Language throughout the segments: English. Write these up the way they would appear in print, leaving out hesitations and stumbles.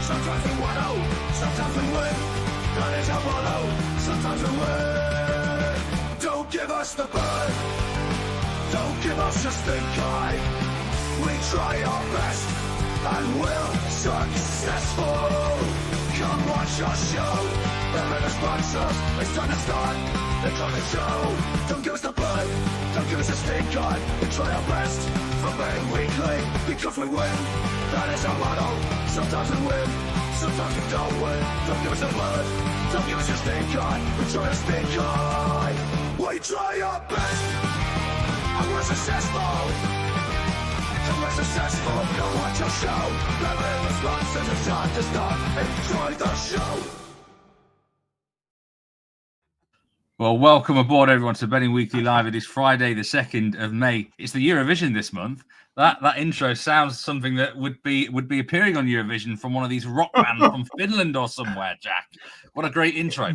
Sometimes we wallow, sometimes we win. That is our motto, sometimes we win. Don't give us the bird, don't give us a stink eye. We try our best and we're successful. Come watch our show, remember the sponsors, it's time to start the coming show. Don't give us the blood, don't give us a stink eye. We try our best from being weekly because we win. That is our motto, sometimes we win, sometimes we don't win. Don't give us the blood, don't give us a stink eye. We try our stink eye. We try our best and we're successful. We're successful, go watch your show. Remember the sponsors, it's time to start. Enjoy the show. Well, welcome aboard, everyone, to Betting Weekly Live. It is Friday, the 2nd of May. It's the Eurovision this month. That intro sounds something that would be appearing on Eurovision from one of these rock bands from Finland or somewhere, Jack. What a great intro.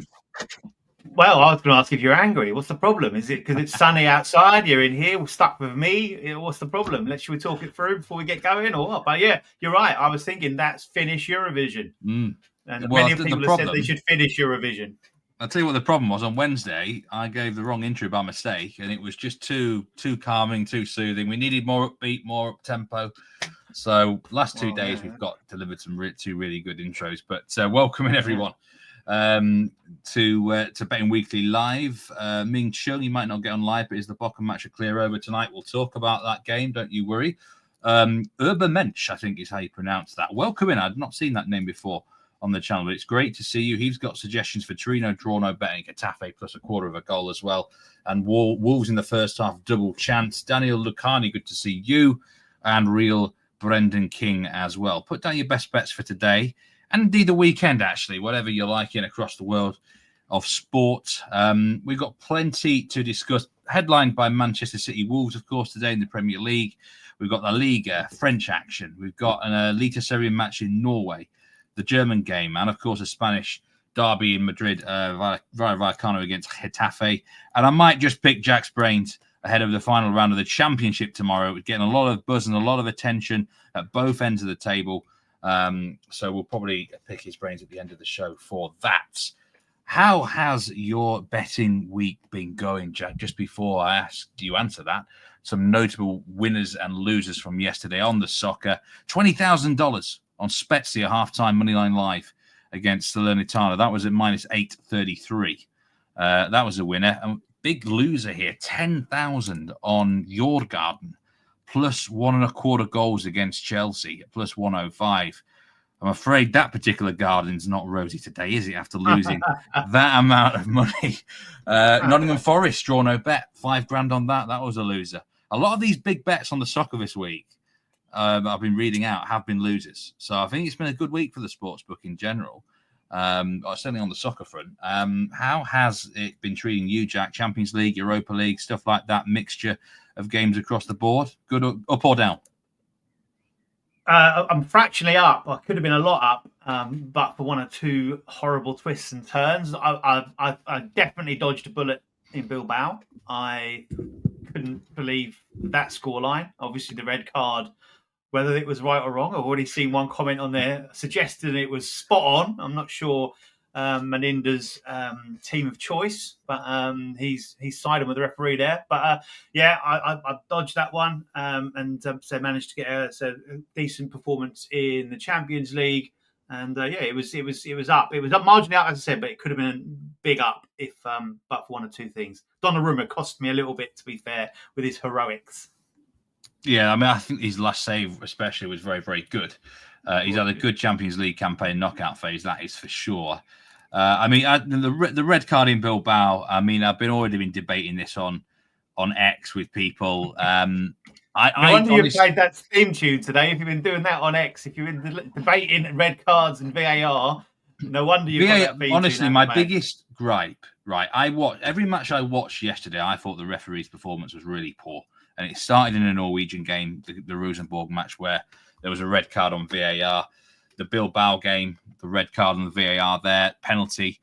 Well, I was going to ask if you're angry. What's the problem? Is it because it's sunny outside? You're in here, stuck with me. What's the problem? Should we talk it through before we get going or what? But yeah, you're right. I was thinking that's Finnish Eurovision. And many people have said they should finish Eurovision. I'll tell you what the problem was. On Wednesday, I gave the wrong intro by mistake, and it was just too calming, too soothing. We needed more upbeat, more up tempo. So last 2 days, we've got delivered two really good intros. But welcoming everyone to Betting Weekly Live. Ming Chung, you might not get on live, but is the Bochum match a clear over tonight? We'll talk about that game. Don't you worry. Urban Mensch, I think is how you pronounce that. Welcome in. I'd not seen that name before on the channel, but it's great to see you. He's got suggestions for Torino, draw no betting, Getafe plus a quarter of a goal as well. And Wolves in the first half, double chance. Daniel Lucani, good to see you. And real Brendan King as well. Put down your best bets for today. And indeed the weekend, actually, whatever you're liking across the world of sport. We've got plenty to discuss. Headlined by Manchester City Wolves, of course, today in the Premier League. We've got the Liga, French action. We've got an Eliteserien match in Norway, the German game, and, of course, a Spanish derby in Madrid, Vallecano against Getafe. And I might just pick Jack's brains ahead of the final round of the Championship tomorrow. We're getting a lot of buzz and a lot of attention at both ends of the table. So we'll probably pick his brains at the end of the show for that. How has your betting week been going, Jack? Just before I ask, do you answer that? Some notable winners and losers from yesterday on the soccer. $20,000 on Spezia halftime moneyline live against Salernitana. That was at minus 833. That was a winner. And big loser here, 10,000 on Jordgarden. Plus 1.25 goals against Chelsea at plus 105. I'm afraid that particular garden's not rosy today, is it? After losing that amount of money. Nottingham Forest, draw no bet. $5,000 on that. That was a loser. A lot of these big bets on the soccer this week I've been reading out have been losers. So I think it's been a good week for the sportsbook in general. Certainly on the soccer front. How has it been treating you, Jack? Champions League, Europa League, stuff like that, mixture of games across the board? Good up or down? I'm fractionally up. I could have been a lot up, but for one or two horrible twists and turns. I definitely dodged a bullet in Bilbao. I couldn't believe that scoreline. Obviously, the red card, whether it was right or wrong, I've already seen one comment on there suggesting it was spot on. I'm not sure Meninda's team of choice, but he's siding with the referee there. But I dodged that one and so managed to get a decent performance in the Champions League. And it was up. It was up marginally up, as I said, but it could have been a big up if but for one or two things. Donnarumma cost me a little bit, to be fair, with his heroics. Yeah, I mean, I think his last save especially was very, very good. He's had a good Champions League campaign knockout phase, that is for sure. The red card in Bilbao, I mean, I've already been debating this on X with people. I wonder you played that theme tune today. If you've been doing that on X, if you've been debating red cards and VAR, no wonder you've got that theme honestly, tune my biggest gripe, right? Every match I watched yesterday, I thought the referee's performance was really poor. And it started in a Norwegian game, the Rosenborg match, where there was a red card on VAR. The Bilbao game, the red card on the VAR there, penalty.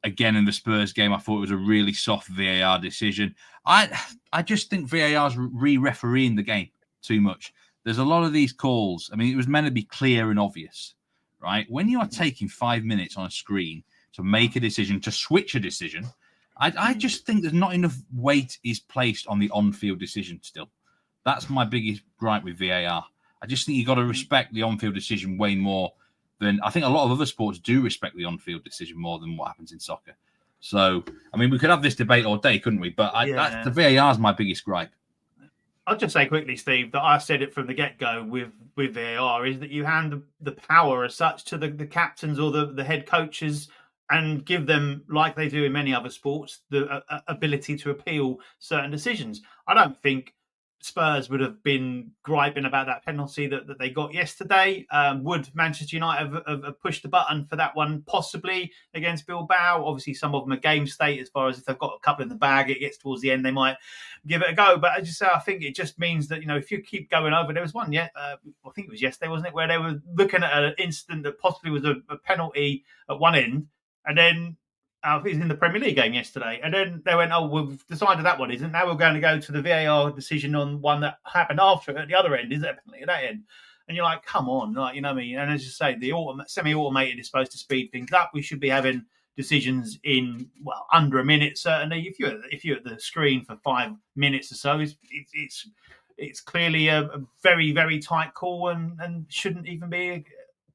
Again, in the Spurs game, I thought it was a really soft VAR decision. I just think VAR's re-refereeing the game too much. There's a lot of these calls. I mean, it was meant to be clear and obvious. right? When you are taking 5 minutes on a screen to make a decision, to switch a decision, I just think there's not enough weight is placed on the on-field decision still. That's my biggest gripe with VAR. I just think you've got to respect the on-field decision way more than I think a lot of other sports do respect the on-field decision more than what happens in soccer. So, I mean, we could have this debate all day, couldn't we? But that's, the VAR is my biggest gripe. I'll just say quickly, Steve, that I said it from the get-go with VAR is that you hand the power as such to the captains or the head coaches and give them, like they do in many other sports, the ability to appeal certain decisions. I don't think Spurs would have been griping about that penalty that they got yesterday. Would Manchester United have pushed the button for that one possibly against Bilbao? Obviously, some of them are game state as far as if they've got a couple in the bag, it gets towards the end, they might give it a go. But as you say, I think it just means that, if you keep going over, there was one, I think it was yesterday, wasn't it, where they were looking at an incident that possibly was a penalty at one end, and then it was in the Premier League game yesterday. And then they went, we've decided that one isn't. Now we're going to go to the VAR decision on one that happened after it at the other end. Is it at that end? And you're like, come on. Like, you know what I mean? And as you say, the semi-automated is supposed to speed things up. We should be having decisions in, under a minute, certainly. If you're at the screen for 5 minutes or so, it's clearly a very, very tight call and shouldn't even be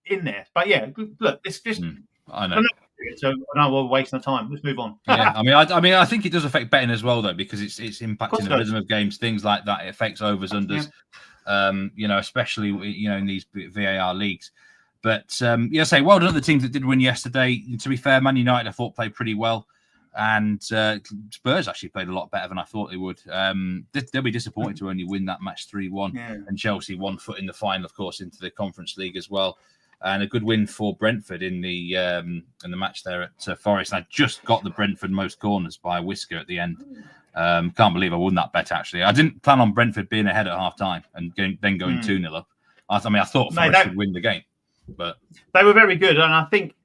in there. But yeah, look, it's just... I know. So no, we're wasting time. Let's move on. Yeah, I mean, I think it does affect betting as well, though, because it's impacting the rhythm of games, things like that. It affects overs, unders, especially in these VAR leagues. But say well done to the teams that did win yesterday. To be fair, Man United I thought played pretty well, and Spurs actually played a lot better than I thought they would. They'll be disappointed to only win that match 3-1, and Chelsea 1 foot in the final, of course, into the Conference League as well. And a good win for Brentford in the match there at Forest. And I just got the Brentford most corners by a whisker at the end. Can't believe I won that bet, actually. I didn't plan on Brentford being ahead at half-time and then going 2-0 up. I thought Forest would win the game. But they were very good. And I think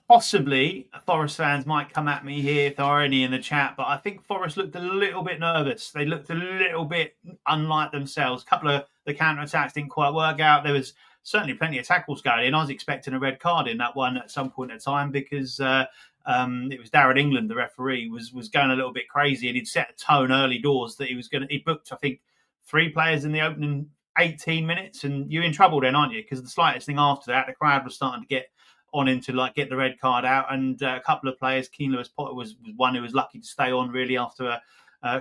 possibly Forest fans might come at me here if there are any in the chat, but I think Forest looked a little bit nervous. They looked a little bit unlike themselves. A couple of the counter-attacks didn't quite work out. There was certainly plenty of tackles going in. I was expecting a red card in that one at some point in time because it was Darren England, the referee, was going a little bit crazy, and he'd set a tone early doors that he booked, I think, 3 players in the opening 18 minutes, and you're in trouble then, aren't you? Because the slightest thing after that, the crowd was starting to get on him to get the red card out, and a couple of players, Keane Lewis Potter was one who was lucky to stay on really after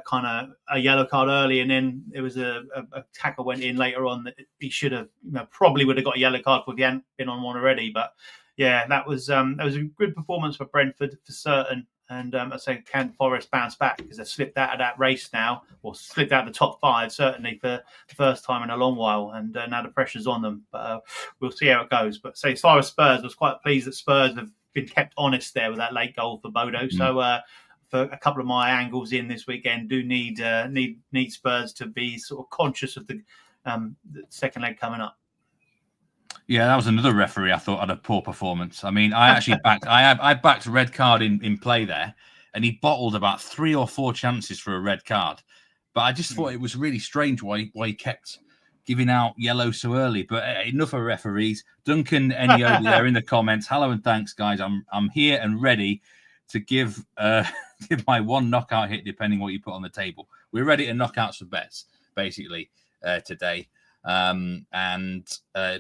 kind of a yellow card early, and then there was a tackle went in later on that he should have probably would have got a yellow card if he hadn't been on one already. But yeah, that was a good performance for Brentford for certain. And I say, can Forest bounce back because they've slipped out of that race now, or slipped out of the top 5 certainly for the first time in a long while, and now the pressure's on them. But we'll see how it goes. But as far as Spurs, I was quite pleased that Spurs have been kept honest there with that late goal for Bodo. So. For a couple of my angles in this weekend, do need Spurs to be sort of conscious of the second leg coming up. Yeah, that was another referee I thought had a poor performance. I mean, I actually backed red card in play there, and he bottled about 3 or 4 chances for a red card. But I just thought it was really strange why he kept giving out yellow so early. But enough of referees. Duncan Enyo there in the comments. Hello and thanks, guys. I'm here and ready to give my one knockout hit, depending what you put on the table. We're ready to knock out some bets, basically, today. And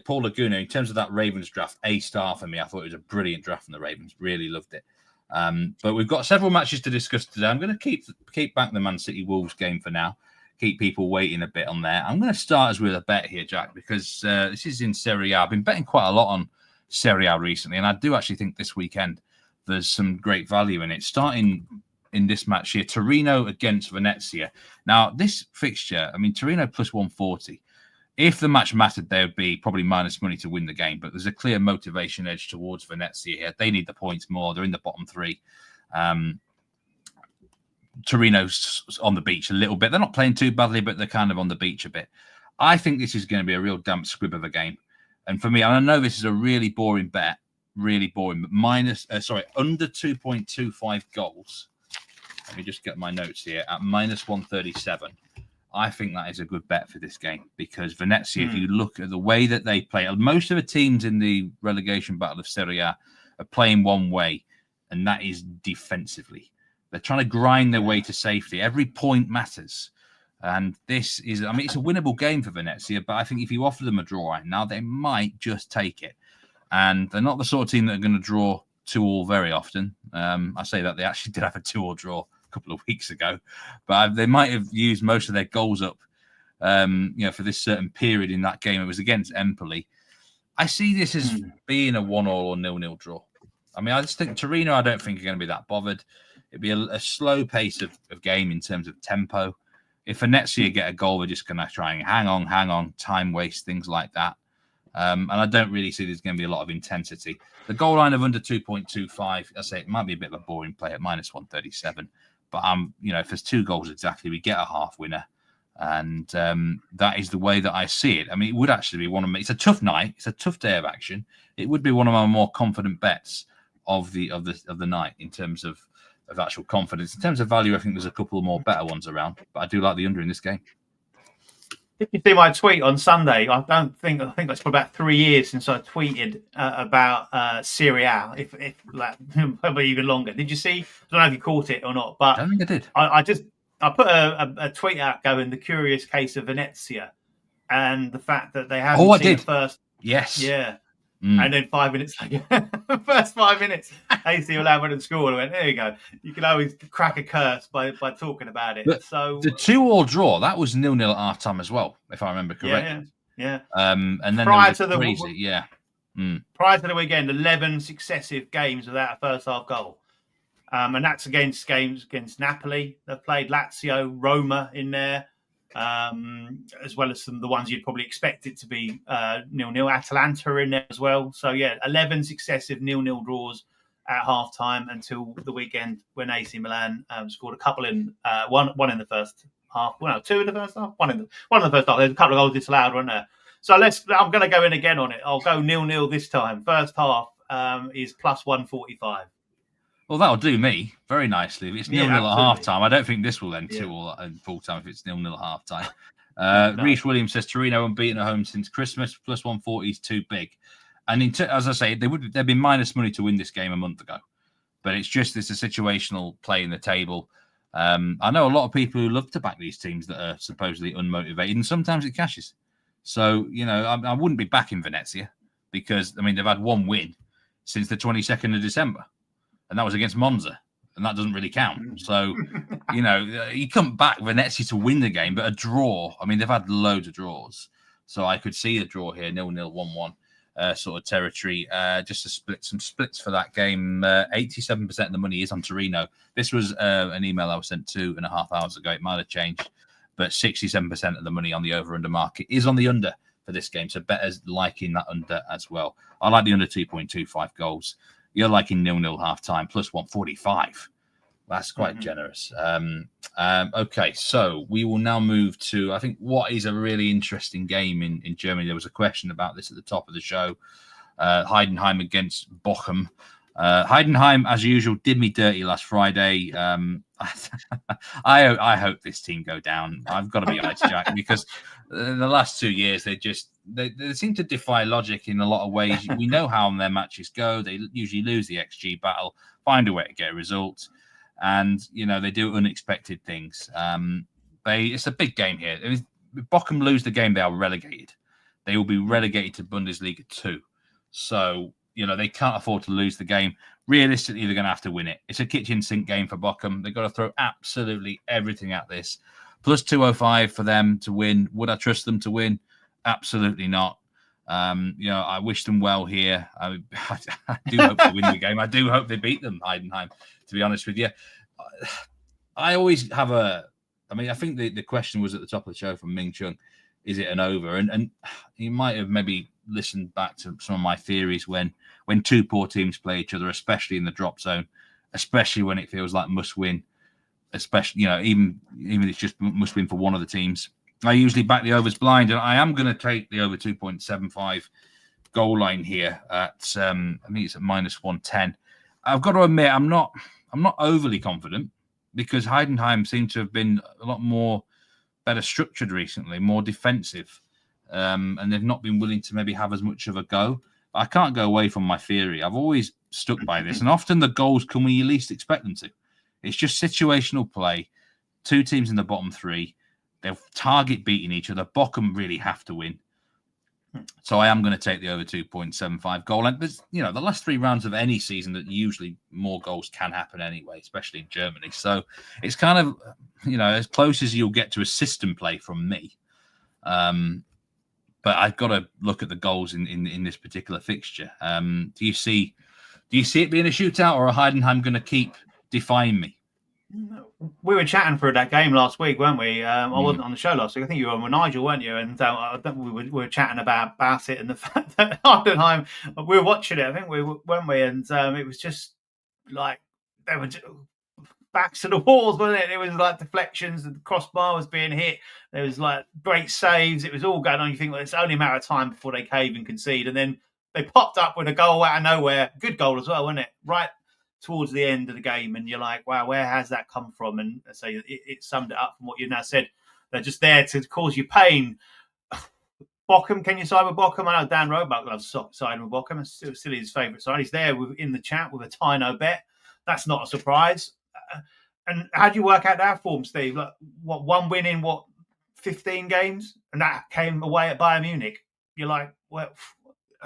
Paul Laguna, in terms of that Ravens draft, A-star for me. I thought it was a brilliant draft from the Ravens. Really loved it. But we've got several matches to discuss today. I'm going to keep back the Man City Wolves game for now. Keep people waiting a bit on there. I'm going to start us with a bet here, Jack, because this is in Serie A. I've been betting quite a lot on Serie A recently, and I do actually think this weekend there's some great value in it. Starting in this match here, Torino against Venezia. Now, this fixture, I mean, Torino plus 140. If the match mattered, they would be probably minus money to win the game, but there's a clear motivation edge towards Venezia here. They need the points more. They're in the bottom 3. Torino's on the beach a little bit. They're not playing too badly, but they're kind of on the beach a bit. I think this is going to be a real damp squib of a game. And for me, I know this is a really boring bet, really boring, but under 2.25 goals. Let me just get my notes here. At minus 137, I think that is a good bet for this game because Venezia, if you look at the way that they play, most of the teams in the relegation battle of Serie A are playing one way, and that is defensively. They're trying to grind their way to safety. Every point matters. And this is, I mean, it's a winnable game for Venezia, but I think if you offer them a draw right now, they might just take it. And they're not the sort of team that are going to draw 2-2 very often. I say that they actually did have a 2-2 draw a couple of weeks ago, but they might have used most of their goals up, for this certain period in that game. It was against Empoli. I see this as being a 1-1 or 0-0 draw. I mean, I just think Torino, I don't think are going to be that bothered. It'd be a slow pace of game in terms of tempo. If Venezia get a goal, they're just going to try and hang on, time waste, things like that. And I don't really see there's going to be a lot of intensity. The goal line of under 2.25, I say it might be a bit of a boring play at -137. But if there's 2 goals exactly, we get a half winner. And that is the way that I see it. I mean, it would actually be one of my. It's a tough night. It's a tough day of action. It would be one of my more confident bets of the night in terms of actual confidence. In terms of value, I think there's a couple more better ones around. But I do like the under in this game. Did you see my tweet on Sunday? I think it's for about 3 years since I tweeted about Serie A, if like, probably even longer. Did you see? I don't know if you caught it or not, but I don't think I did. I put a tweet out going, the curious case of Venezia and the fact that they haven't seen the first. Yes. Yeah. And then 5 minutes later, first 5 minutes, AC Milan went and scored. I went, there you go. You can always crack a curse by talking about it. But so the 2-2 draw, that was 0-0 at half time as well, if I remember correctly. Yeah. And then prior to the crazy, prior to the weekend, 11 successive games without a first half goal. And that's against games against Napoli. They've played Lazio, Roma in there, as well as some of the ones you'd probably expect it to be 0-0. Atalanta are in there as well. So, 11 successive 0-0 draws at half-time until the weekend when AC Milan scored a couple in one in the first half. Well, no, 2 in the first half. One in the first half. There's a couple of goals disallowed, weren't there? So I'm going to go in again on it. I'll go 0-0 this time. First half is plus 145. Well, that'll do me very nicely. If it's 0-0 at half-time, I don't think this will end 2-2 at full-time if it's 0-0 at half-time. No. Reece Williams says Torino unbeaten at home since Christmas. Plus 140 is too big. And as I say, they'd be minus money to win this game a month ago. But it's a situational play in the table. I know a lot of people who love to back these teams that are supposedly unmotivated, and sometimes it cashes. So, I wouldn't be backing Venezia because, they've had one win since the 22nd of December. And that was against Monza, and that doesn't really count. So, you couldn't back Venezia to win the game, but a draw. They've had loads of draws. So I could see a draw here, 0-0, 1-1 sort of territory. Just to split some splits for that game. 87% of the money is on Torino. This was an email I was sent 2.5 hours ago. It might have changed, but 67% of the money on the over-under market is on the under for this game. So bettors liking that under as well. I like the under 2.25 goals. You're liking 0-0 half-time, plus 145. That's quite generous. Okay, so we will now move to, I think, what is a really interesting game in Germany. There was a question about this at the top of the show. Heidenheim against Bochum. Heidenheim, as usual, did me dirty last Friday. I hope this team go down. I've got to be honest, Jack, because in the last 2 years, they seem to defy logic in a lot of ways. We know how their matches go. They usually lose the XG battle, find a way to get a result, and they do unexpected things. It's a big game here. If Bochum lose the game, they are relegated. They will be relegated to Bundesliga 2. So they can't afford to lose the game. Realistically, they're going to have to win it. It's a kitchen sink game for Bochum. They've got to throw absolutely everything at this. Plus 205 for them to win. Would I trust them to win? Absolutely not. I wish them well here. I do hope they win the game. I do hope they beat them, Heidenheim, to be honest with you. I always have I think the question was at the top of the show from Ming Chung. Is it an over? And you might have maybe listened back to some of my theories when two poor teams play each other, especially in the drop zone, especially when it feels like must win, especially, even it's just must win for one of the teams. I usually back the overs blind, and I am going to take the over 2.75 goal line here at, I think it's at minus 110. I've got to admit, I'm not overly confident because Heidenheim seem to have been a lot more better structured recently, more defensive, and they've not been willing to maybe have as much of a go. But I can't go away from my theory. I've always stuck by this, and often the goals come when you least expect them to. It's just situational play. Two teams in the bottom three, they'll target beating each other. Bochum really have to win. So I am going to take the over 2.75 goal. And there's, the last 3 rounds of any season, that usually more goals can happen anyway, especially in Germany. So it's kind of, as close as you'll get to a system play from me. But I've got to look at the goals in this particular fixture. Do you see it being a shootout, or are Heidenheim going to keep defying me? We were chatting through that game last week, weren't we? I wasn't on the show last week. I think you were on with Nigel, weren't you? And we were chatting about it and the fact that Heidenheim, we were watching it, I think weren't we? And it was just like they were backs to the walls, wasn't it? It was like deflections, the crossbar was being hit. There was like great saves. It was all going on. You think, well, it's only a matter of time before they cave and concede. And then they popped up with a goal out of nowhere. Good goal as well, wasn't it? Right towards the end of the game, and you're like, wow, where has that come from? And so it summed it up from what you now said. They're just there to cause you pain. Bochum, can you side with Bochum? I know Dan Roebuck loves siding with Bochum. It's still his favourite side. He's there in the chat with a Tino bet. That's not a surprise. And how do you work out that form, Steve? Like, one win in 15 games? And that came away at Bayern Munich. You're like, well,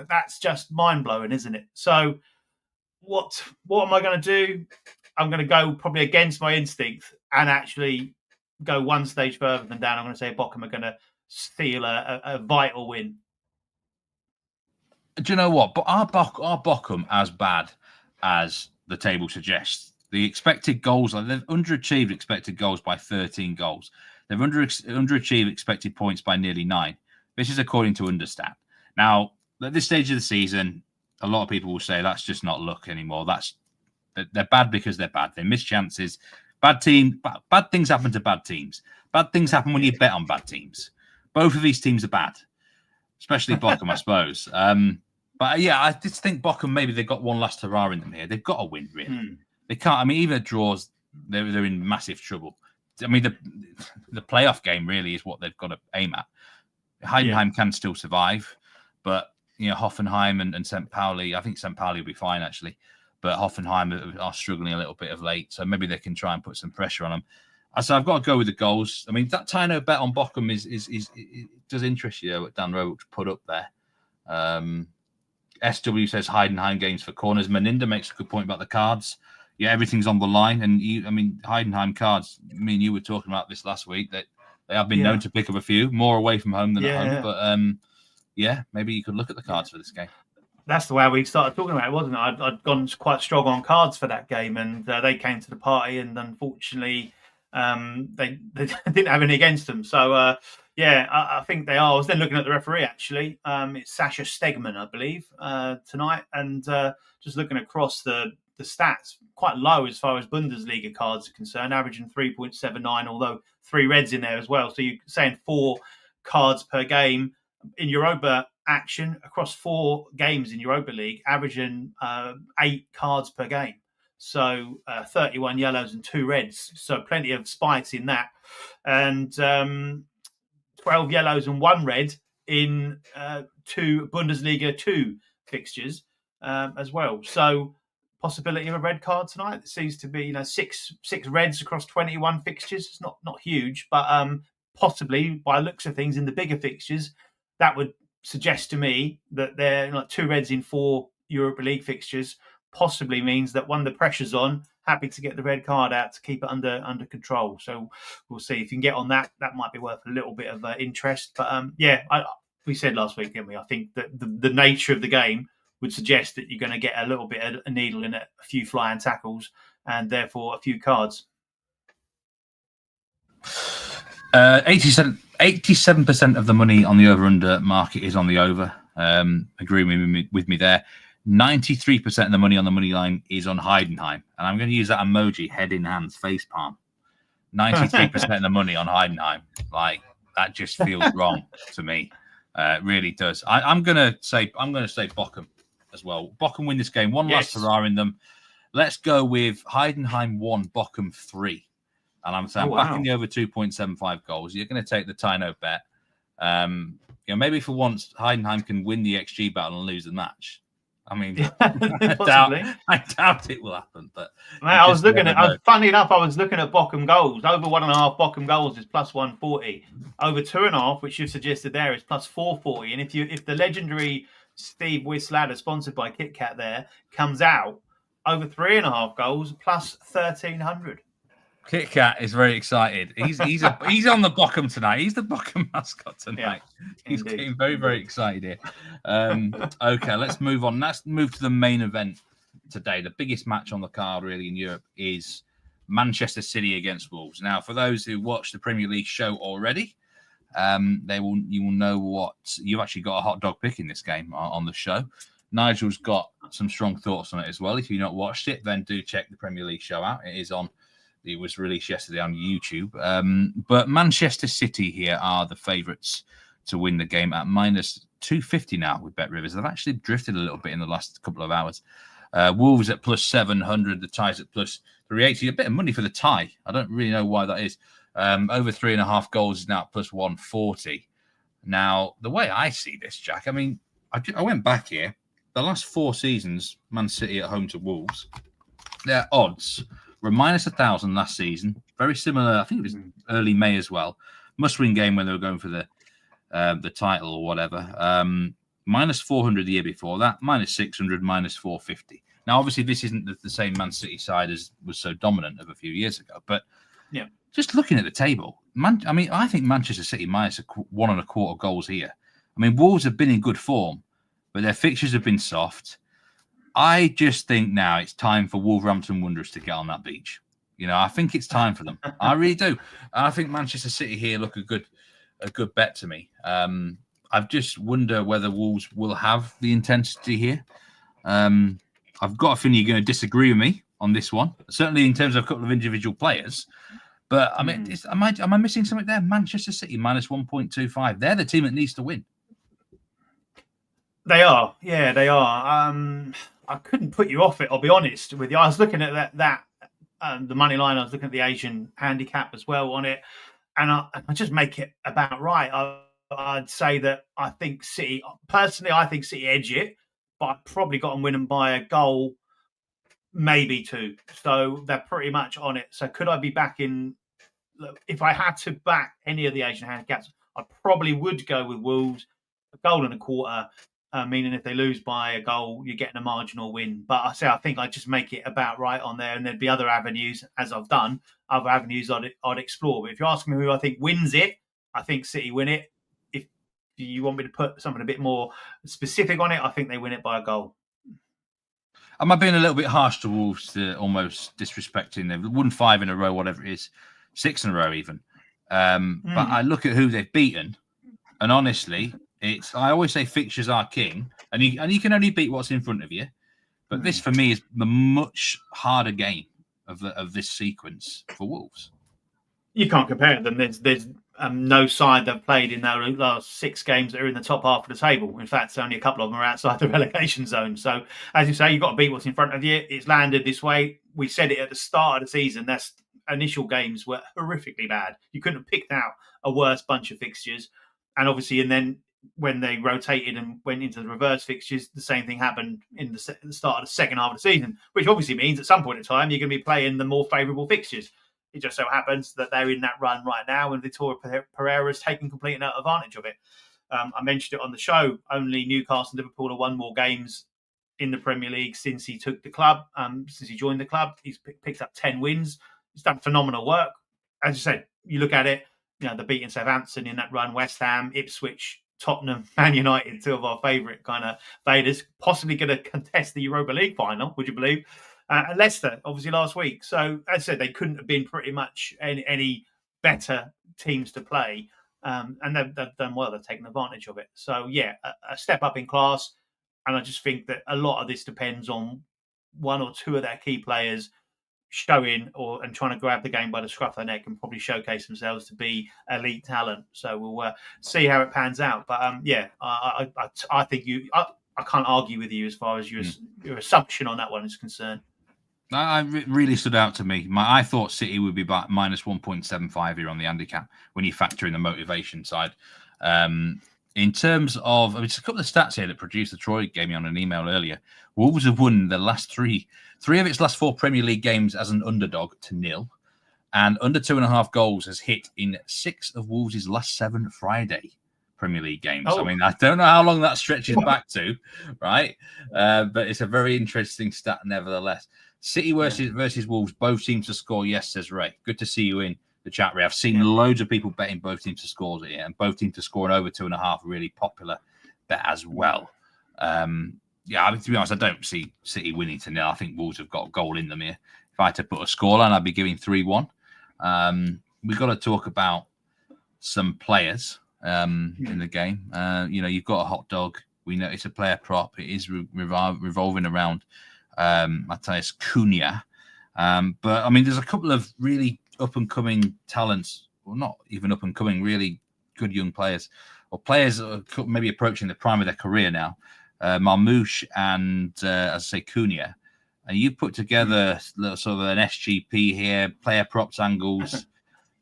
that's just mind-blowing, isn't it? So what am I going to do? I'm going to go probably against my instinct and actually go one stage further than Dan. I'm going to say Bochum are going to steal a vital win. Do you know what? But are Bochum as bad as the table suggests? The expected goals, they've underachieved expected goals by 13 goals. They've underachieved expected points by nearly 9. This is according to Understat. Now, at this stage of the season, a lot of people will say that's just not luck anymore. They're bad because they're bad. They miss chances. Bad things happen to bad teams. Bad things happen when you bet on bad teams. Both of these teams are bad, especially Bochum, I suppose. But yeah, I just think Bochum, maybe they've got one last hurrah in them here. They've got to win, really. They can't. I mean, even if draws, they're in massive trouble. I mean, the playoff game really is what they've got to aim at. Heidenheim can still survive, but Hoffenheim and St. Pauli, I think St. Pauli will be fine, actually. But Hoffenheim are struggling a little bit of late, so maybe they can try and put some pressure on them. So I've got to go with the goals. I mean, that Tino bet on Bochum it does interest you, what Dan Rowe put up there. SW says Heidenheim games for corners. Meninda makes a good point about the cards. Yeah, everything's on the line. And Heidenheim cards, me and you were talking about this last week, that they have been known to pick up a few, more away from home than at home. But maybe you could look at the cards for this game. That's the way we started talking about it, wasn't it? I'd gone quite strong on cards for that game, and they came to the party, and unfortunately, they didn't have any against them. So, I think they are. I was then looking at the referee, actually. It's Sasha Stegman, I believe, tonight, and just looking across the stats, quite low as far as Bundesliga cards are concerned, averaging 3.79, although 3 reds in there as well. So you're saying 4 cards per game. In Europa action, across 4 games in Europa League, averaging 8 cards per game. So 31 yellows and 2 reds. So plenty of spikes in that. And 12 yellows and 1 red in 2 Bundesliga 2 fixtures as well. So possibility of a red card tonight. It seems to be 6 reds across 21 fixtures. It's not huge, but possibly by looks of things in the bigger fixtures, that would suggest to me that they're 2 reds in 4 Europa League fixtures possibly means that when the pressure's on, happy to get the red card out to keep it under control. So we'll see if you can get on that. That might be worth a little bit of interest. But we said last week, didn't we? I think that the nature of the game would suggest that you're going to get a little bit of a needle in it, a few flying tackles, and therefore a few cards. 87% of the money on the over-under market is on the over. Agreeing with me there. 93% of the money on the money line is on Heidenheim. And I'm going to use that emoji, head in hands, face palm. 93% of the money on Heidenheim. Like, that just feels wrong to me. It really does. I'm going to say Bochum as well. Bochum win this game. One last hurrah in them. Let's go with Heidenheim 1, Bochum 3. And I'm saying backing the over 2.75 goals. You're going to take the Tino bet. Maybe for once, Heidenheim can win the XG battle and lose the match. I mean, I doubt it will happen. But funny enough, I was looking at Bochum goals. Over 1.5 Bochum goals is plus 140. Over 2.5, which you've suggested there, is plus 440. And if the legendary Steve Wyss Ladder, sponsored by Kit Kat, there comes out, over 3.5 goals plus 1,300. Kit Kat is very excited. He's on the Bochum tonight. He's the Bochum mascot tonight. Yeah, he's getting very, very excited here. Okay, let's move on. Let's move to the main event today. The biggest match on the card really in Europe is Manchester City against Wolves. Now, for those who watched the Premier League show already, you will know what you've actually got a hot dog pick in this game on the show. Nigel's got some strong thoughts on it as well. If you've not watched it, then do check the Premier League show out. It was released yesterday on YouTube. But Manchester City here are the favourites to win the game at minus 250 now with Bet Rivers. They've actually drifted a little bit in the last couple of hours. Wolves at plus 700, the tie's at plus 380. A bit of money for the tie. I don't really know why that is. Over 3.5 goals is now at plus 140. Now, the way I see this, Jack, I mean, I went back here. The last 4 seasons, Man City at home to Wolves, their odds were minus 1,000 last season. Very similar. I think it was early May as well. Must-win game when they were going for the title or whatever. Minus 400 the year before that. Minus 600, minus 450. Now, obviously, this isn't the same Man City side as was so dominant of a few years ago. But yeah, just looking at the table, I think Manchester City minus 1.25 goals here. I mean, Wolves have been in good form, but their fixtures have been soft. I just think now it's time for Wolverhampton Wanderers to get on that beach. I think it's time for them. I really do. And I think Manchester City here look a good bet to me. I just wonder whether Wolves will have the intensity here. I've got a feeling you're going to disagree with me on this one, certainly in terms of a couple of individual players. But I mean, am I missing something there? Manchester City minus 1.25. They're the team that needs to win. They are. Yeah, they are. I couldn't put you off it, I'll be honest with you. I was looking at that the money line. I was looking at the Asian handicap as well on it. And I just make it about right. I'd say that I think City edge it, but I've probably got them winning by a goal, maybe 2. So they're pretty much on it. So could I be backing? Look, if I had to back any of the Asian handicaps, I probably would go with Wolves, 1.25 goals. Meaning if they lose by a goal, you're getting a marginal win. But I think I'd just make it about right on there, and there'd be other avenues, as I've done, other avenues I'd explore. But if you're asking me who I think wins it, I think City win it. If you want me to put something a bit more specific on it, I think they win it by a goal. Am I being a little bit harsh to Wolves, to almost disrespecting them? They've won 5 in a row, whatever it is, 6 in a row even. But I look at who they've beaten, and honestly, I always say fixtures are king, and you can only beat what's in front of you. But this, for me, is the much harder game of this sequence for Wolves. You can't compare them. There's no side that played in their last 6 games that are in the top half of the table. In fact, only a couple of them are outside the relegation zone. So, as you say, you've got to beat what's in front of you. It's landed this way. We said it at the start of the season. That's initial games were horrifically bad. You couldn't have picked out a worse bunch of fixtures. And obviously, and then when they rotated and went into the reverse fixtures, the same thing happened in the start of the second half of the season, which obviously means at some point in time, you're going to be playing the more favourable fixtures. It just so happens that they're in that run right now, and Vitória Pereira is taking complete advantage of it. I mentioned it on the show. Only Newcastle and Liverpool have won more games in the Premier League since he took the club, since he joined the club. He's picked up 10 wins. He's done phenomenal work. As you said, you look at it, they're beating Southampton in that run, West Ham, Ipswich, Tottenham, Man United, 2 of our favourite kind of faders, possibly going to contest the Europa League final, would you believe? And Leicester, obviously, last week. So, as I said, they couldn't have been pretty much any better teams to play. And they've done well. They've taken advantage of it. So, yeah, a step up in class. And I just think that a lot of this depends on 1 or 2 of their key players showing and trying to grab the game by the scruff of the neck and probably showcase themselves to be elite talent. So we'll see how it pans out. But I think I can't argue with you as far as your assumption on that one is concerned. Really stood out to me. I thought City would be about minus 1.75 here on the handicap when you factor in the motivation side. In terms of, just a couple of stats here that producer Troy gave me on an email earlier. Wolves have won the last three of its last 4 Premier League games as an underdog to 0. And under 2.5 goals has hit in 6 of Wolves' last 7 Friday Premier League games. Oh. I mean, I don't know how long that stretches back to, right? But it's a very interesting stat nevertheless. City versus Wolves, both teams to score. Yes, says Ray. Good to see you in the chat, Ray. I've seen loads of people betting both teams to score here, and both teams to score an over 2.5. Really popular bet as well. I mean, to be honest, I don't see City winning to 0. I think Wolves have got a goal in them here. If I had to put a scoreline, I'd be giving 3-1. We've got to talk about some players in the game. You've got a hot dog. We know it's a player prop. It is revolving around Matheus Cunha. But, I mean, there's a couple of really up-and-coming talents, well, not even up-and-coming, really good young players, or players that are maybe approaching the prime of their career now, Marmoush and, as I say, Cunha. And you put together sort of an SGP here, player props angles.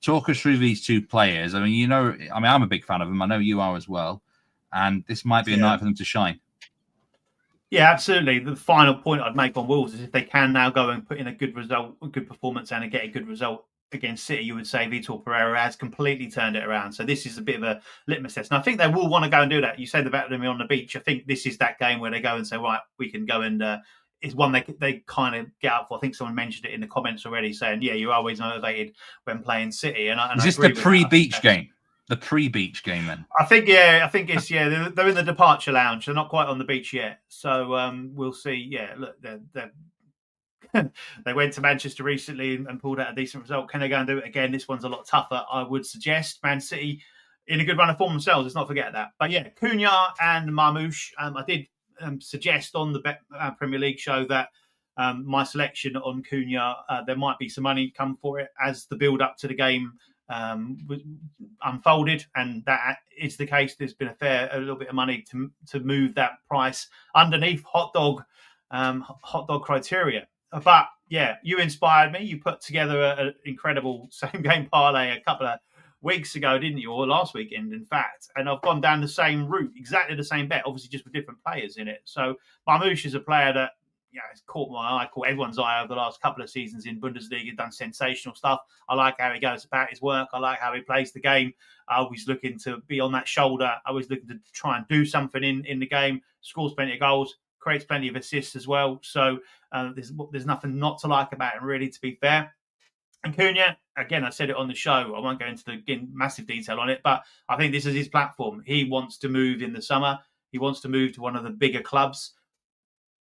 Talk us through these two players. I mean, I'm a big fan of them. I know you are as well. And this might be a night for them to shine. Yeah, absolutely. The final point I'd make on Wolves is if they can now go and put in a good result, a good performance, and get a good result against City, you would say Vitor Pereira has completely turned it around. So this is a bit of a litmus test. And I think they will want to go and do that. You said about them on the beach. I think this is that game where they go and say, right, we can go and it's one they kind of get up for. I think someone mentioned it in the comments already, saying, yeah, you're always motivated when playing City. And is this the pre-beach game? The pre-beach game, then? I think it's they're in the departure lounge. They're not quite on the beach yet, so we'll see. Yeah, look, they went to Manchester recently and pulled out a decent result. Can they go and do it again? This one's a lot tougher, I would suggest. Man City in a good run of form themselves. Let's not forget that. But yeah, Cunha and Marmoush. I did suggest on the Premier League show that my selection on Cunha, there might be some money come for it as the build up to the game unfolded, and that is the case. There's been a little bit of money to move that price underneath hot dog criteria. But yeah, you inspired me. You put together an incredible same game parlay a couple of weeks ago, didn't you? Or last weekend, in fact. And I've gone down the same route, exactly the same bet, obviously just with different players in it. So Marmoush is a player that it's caught my eye, caught everyone's eye over the last couple of seasons in Bundesliga, done sensational stuff. I like how he goes about his work. I like how he plays the game. Always looking to be on that shoulder. Always looking to try and do something in the game. Scores plenty of goals, creates plenty of assists as well. So there's nothing not to like about him, really, to be fair. And Cunha, again, I said it on the show. I won't go into massive detail on it, but I think this is his platform. He wants to move in the summer. He wants to move to one of the bigger clubs.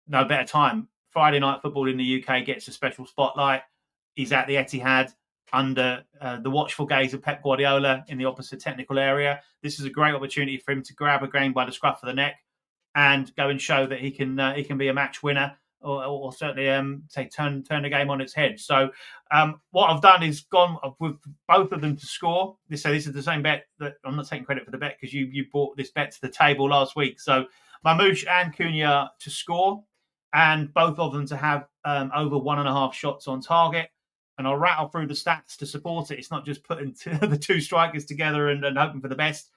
No better time. Friday night football in the UK gets a special spotlight. He's at the Etihad under the watchful gaze of Pep Guardiola in the opposite technical area. This is a great opportunity for him to grab a game by the scruff of the neck and go and show that he can be a match winner, or certainly turn the game on its head. So what I've done is gone with both of them to score. This is the same bet that I'm not taking credit for the bet because you brought this bet to the table last week. So Marmoush and Cunha to score, and both of them to have over 1.5 shots on target. And I'll rattle through the stats to support it. It's not just putting the two strikers together and hoping for the best.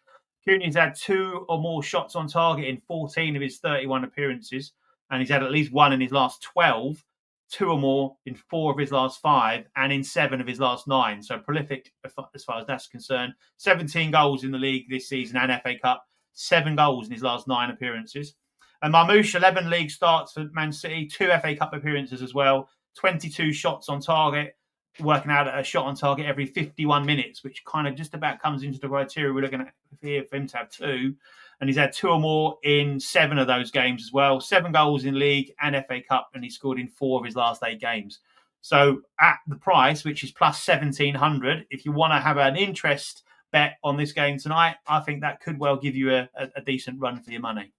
Cunha's had 2 or more shots on target in 14 of his 31 appearances, and he's had at least 1 in his last 12, 2 or more in 4 of his last 5, and in 7 of his last 9. So prolific as far as that's concerned. 17 goals in the league this season and FA Cup, 7 goals in his last 9 appearances. And Marmoush, 11 league starts for Man City, 2 FA Cup appearances as well, 22 shots on target, working out at a shot on target every 51 minutes, which kind of just about comes into the criteria we're looking at here for him to have 2. And he's had 2 or more in 7 of those games as well. 7 goals in league and FA Cup, and he scored in 4 of his last 8 games. So at the price, which is plus 1,700, if you want to have an interest bet on this game tonight, I think that could well give you a decent run for your money.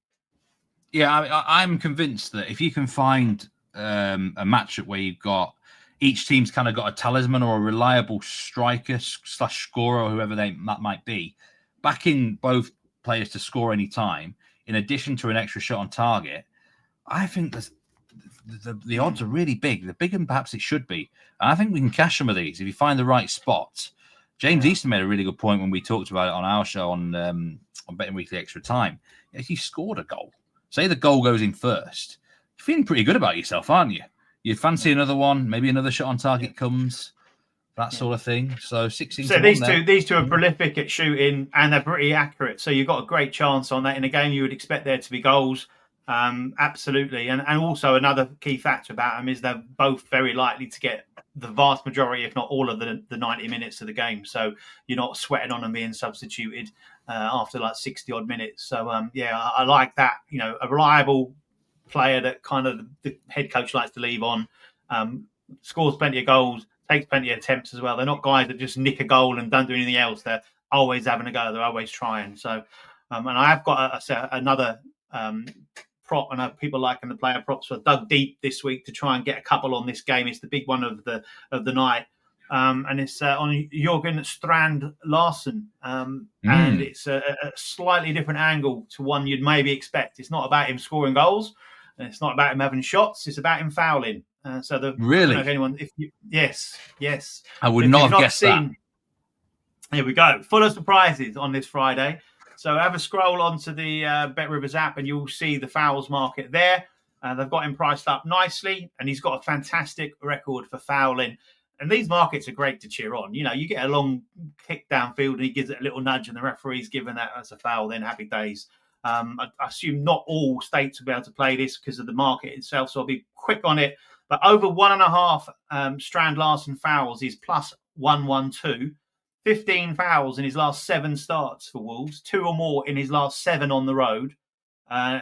Yeah, I'm convinced that if you can find a matchup where you've got each team's kind of got a talisman or a reliable striker / scorer, or whoever that might be, backing both players to score any time, in addition to an extra shot on target, I think the odds are really big. They're bigger than perhaps it should be. And I think we can cash some of these if you find the right spot. James Easton made a really good point when we talked about it on our show on Betting Weekly Extra Time. If you scored a goal, say the goal goes in first, you're feeling pretty good about yourself, aren't you? You fancy another one, maybe another shot on target comes, that sort of thing. So 16. So these two are prolific at shooting and they're pretty accurate. So you've got a great chance on that. In a game, you would expect there to be goals. Absolutely. And also another key factor about them is they're both very likely to get the vast majority, if not all of the 90 minutes of the game. So you're not sweating on them being substituted after like 60 odd minutes. So I like that, a reliable player that kind of the head coach likes to leave on, scores plenty of goals, takes plenty of attempts as well. They're not guys that just nick a goal and don't do anything else. They're always having a go. They're always trying. So, and I have got another prop, and I know people liking the player props. So I dug deep this week to try and get a couple on this game. It's the big one of the night, and it's on Jørgen Strand Larsen, and it's a slightly different angle to one you'd maybe expect. It's not about him scoring goals, and it's not about him having shots. It's about him fouling. Really, yes, I would not have guessed that. Here we go. Full of surprises on this Friday. So have a scroll onto the BetRivers app and you'll see the fouls market there. They've got him priced up nicely and he's got a fantastic record for fouling. And these markets are great to cheer on. You get a long kick downfield and he gives it a little nudge and the referee's given that as a foul, then happy days. I assume not all states will be able to play this because of the market itself, so I'll be quick on it. But over 1.5 Strand Larsen fouls is plus 112. 15 fouls in his last 7 starts for Wolves, 2 or more in his last 7 on the road.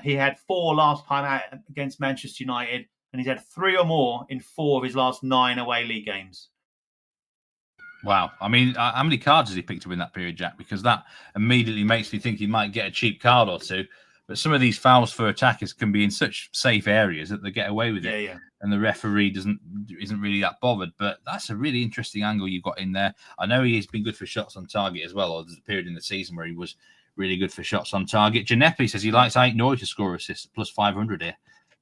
He had 4 last time out against Manchester United, and he's had 3 or more in 4 of his last 9 away league games. Wow. I mean, how many cards has he picked up in that period, Jack? Because that immediately makes me think he might get a cheap card or two. But some of these fouls for attackers can be in such safe areas that they get away with it. And the referee isn't really that bothered. But that's a really interesting angle you've got in there. I know he has been good for shots on target as well. Or there's a period in the season where he was really good for shots on target. Ginepi says he likes Norwich to score assists, plus 500 here.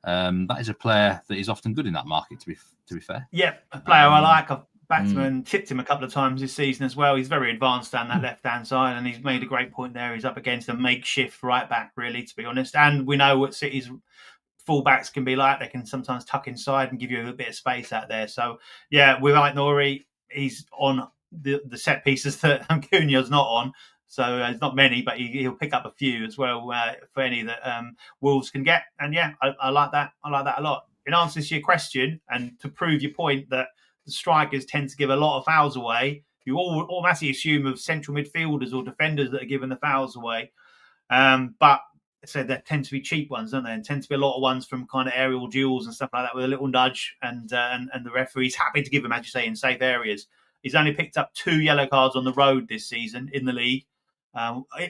That is a player that is often good in that market, to be fair. Yeah, a player I like. I've backed him and tipped him a couple of times this season as well. He's very advanced down that left-hand side, and he's made a great point there. He's up against a makeshift right-back, really, to be honest. And we know what City's full-backs can be like. They can sometimes tuck inside and give you a bit of space out there. So, yeah, we like Nori. He's on the set pieces that Cunha's not on. So there's not many, but he'll pick up a few as well for any that Wolves can get. And, yeah, I like that. I like that a lot. In answer to your question, and to prove your point that the strikers tend to give a lot of fouls away, you automatically assume of central midfielders or defenders that are giving the fouls away. But so there tend to be cheap ones, don't there? And tend to be a lot of ones from kind of aerial duels and stuff like that with a little nudge, and the referee's happy to give them, as you say, in safe areas. He's only picked up 2 yellow cards on the road this season in the league.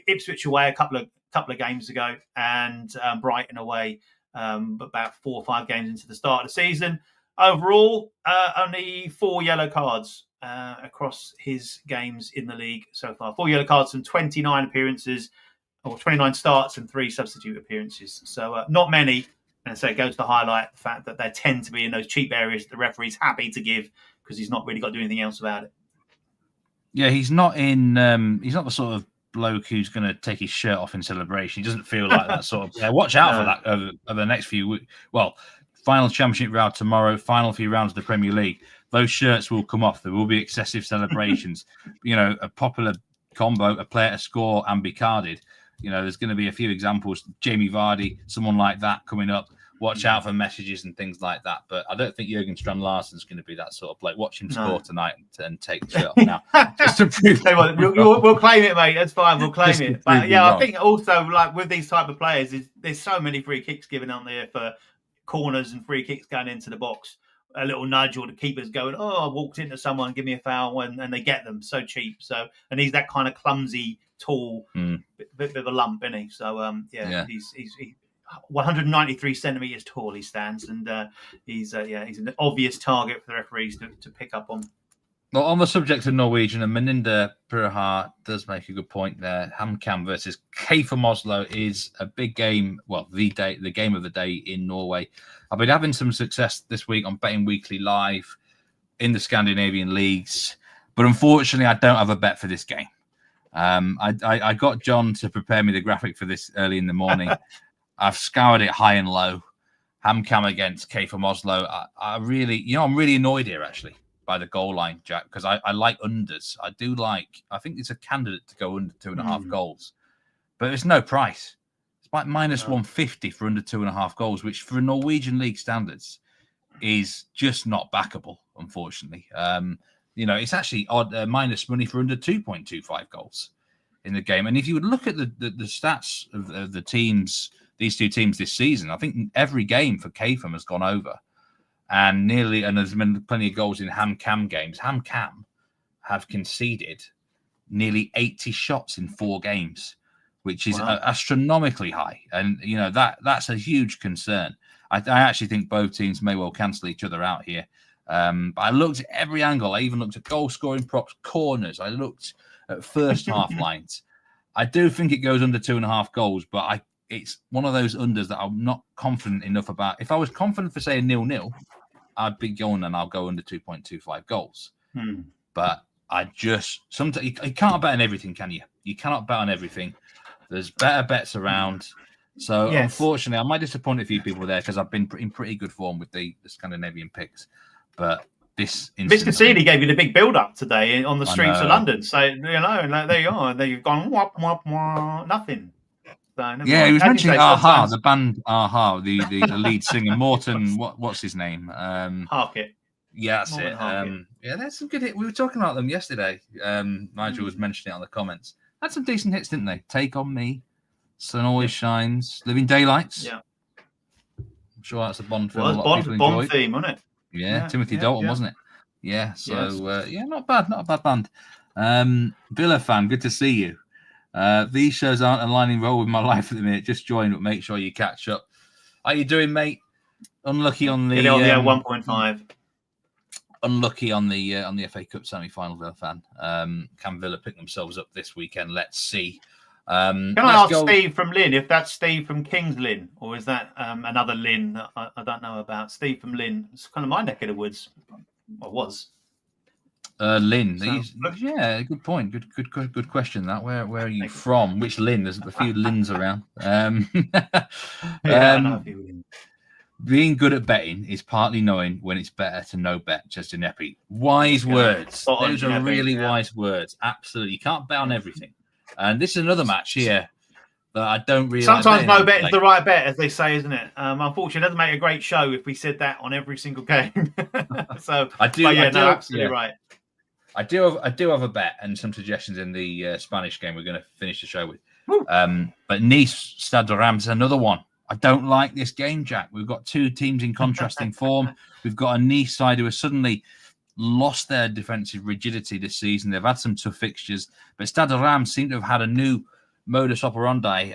Ipswich away a couple of games ago, and Brighton away about 4 or 5 games into the start of the season. Overall, only 4 yellow cards across his games in the league so far. 4 yellow cards from 29 appearances, or 29 starts and 3 substitute appearances. So not many. And so it goes to highlight the fact that they tend to be in those cheap areas that the referee's happy to give because he's not really got to do anything else about it. Yeah, he's not he's not the sort of bloke who's going to take his shirt off in celebration. He doesn't feel like that sort of player. Watch out for that over the next few weeks. Well, final championship round tomorrow, final few rounds of the Premier League. Those shirts will come off. There will be excessive celebrations. A popular combo, a player to score and be carded. There's going to be a few examples. Jamie Vardy, someone like that coming up. Watch out for messages and things like that. But I don't think Jørgen Strand Larsen's going to be that sort of player. Watch him score tonight and take the shirt off now. Just to prove we'll claim it, mate. That's fine. We'll claim it. But yeah, I think also like with these type of players, there's so many free kicks given on there for corners and free kicks going into the box. A little nudge or the keeper's going, I walked into someone, give me a foul, and they get them so cheap. So, and he's that kind of clumsy, tall, bit of a lump, isn't he? So, he's 193 centimeters tall. He stands, and he's an obvious target for the referees to pick up on. Well, on the subject of Norwegian, and Meninda Puraha does make a good point there. HamKam versus KFUM Oslo is a big game. Well, the game of the day in Norway. I've been having some success this week on Betting Weekly Live in the Scandinavian leagues, but unfortunately, I don't have a bet for this game. I got John to prepare me the graphic for this early in the morning. I've scoured it high and low. HamKam against KFUM Oslo. I'm really annoyed here actually by the goal line, Jack, because I like unders. I think it's a candidate to go under 2.5 goals, but it's no price. It's like minus 150 for under 2.5 goals, which for Norwegian league standards is just not backable, unfortunately. It's actually odd minus money for under 2.25 goals in the game. And if you would look at the stats of the teams, these two teams this season, I think every game for KFUM has gone over. And there's been plenty of goals in HamKam games. HamKam have conceded nearly 80 shots in 4 games, which is astronomically high. And, that's a huge concern. I actually think both teams may well cancel each other out here. But I looked at every angle. I even looked at goal scoring props, corners. I looked at first half lines. I do think it goes under 2.5 goals, but it's one of those unders that I'm not confident enough about. If I was confident for, say, a 0-0, I'd be going and I'll go under 2.25 goals. But sometimes you can't bet on everything, can you? You cannot bet on everything. There's better bets around. So unfortunately, I might disappoint a few people there because I've been in pretty good form with the Scandinavian picks. But this Cassini gave you the big build-up today on the streets of London. So, there you are. There you've gone, wop, wop, wop, nothing. So, he was mentioning Aha, the band Aha, the lead singer, Morton, what's his name? Harkett. Yeah, that's it. That's some good hits. We were talking about them yesterday. Nigel was mentioning it on the comments. Had some decent hits, didn't they? Take On Me, Sun Always Shines, Living Daylights. Yeah. I'm sure that's a Bond film. Well, it was Bond theme, wasn't it? Yeah, Timothy Dalton, wasn't it? Yeah, so, not bad band. Villa fan, good to see you. These shows aren't aligning well with my life at the minute. Just join, but make sure you catch up. How you doing, mate? Unlucky on the 1.5. Unlucky on the FA Cup semi-final, Villa fan. Can Villa pick themselves up this weekend? Let's see. Can I ask Steve from Lynn if that's Steve from King's Lynn, or is that another Lynn that I don't know about? Steve from Lynn. It's kind of my neck of the woods. Or was. Lynn. Good point. Good question. That where are you from? Which Lynn? There's a few Lynns around. I know a few Lynn. Being good at betting is partly knowing when it's better to no bet. Just an epi. Wise words. Those are really wise words. Absolutely. You can't bet on everything. And this is another match here that I don't really. Sometimes no bet is the right bet, as they say, isn't it? Unfortunately, it doesn't make a great show if we said that on every single game. So I do. Absolutely right. I do have a bet and some suggestions in the Spanish game we're going to finish the show with. But Nice, Stade de Reims, another one. I don't like this game, Jack. We've got two teams in contrasting form. We've got a Nice side who have suddenly lost their defensive rigidity this season. They've had some tough fixtures, but Stade de Reims seem to have had a new modus operandi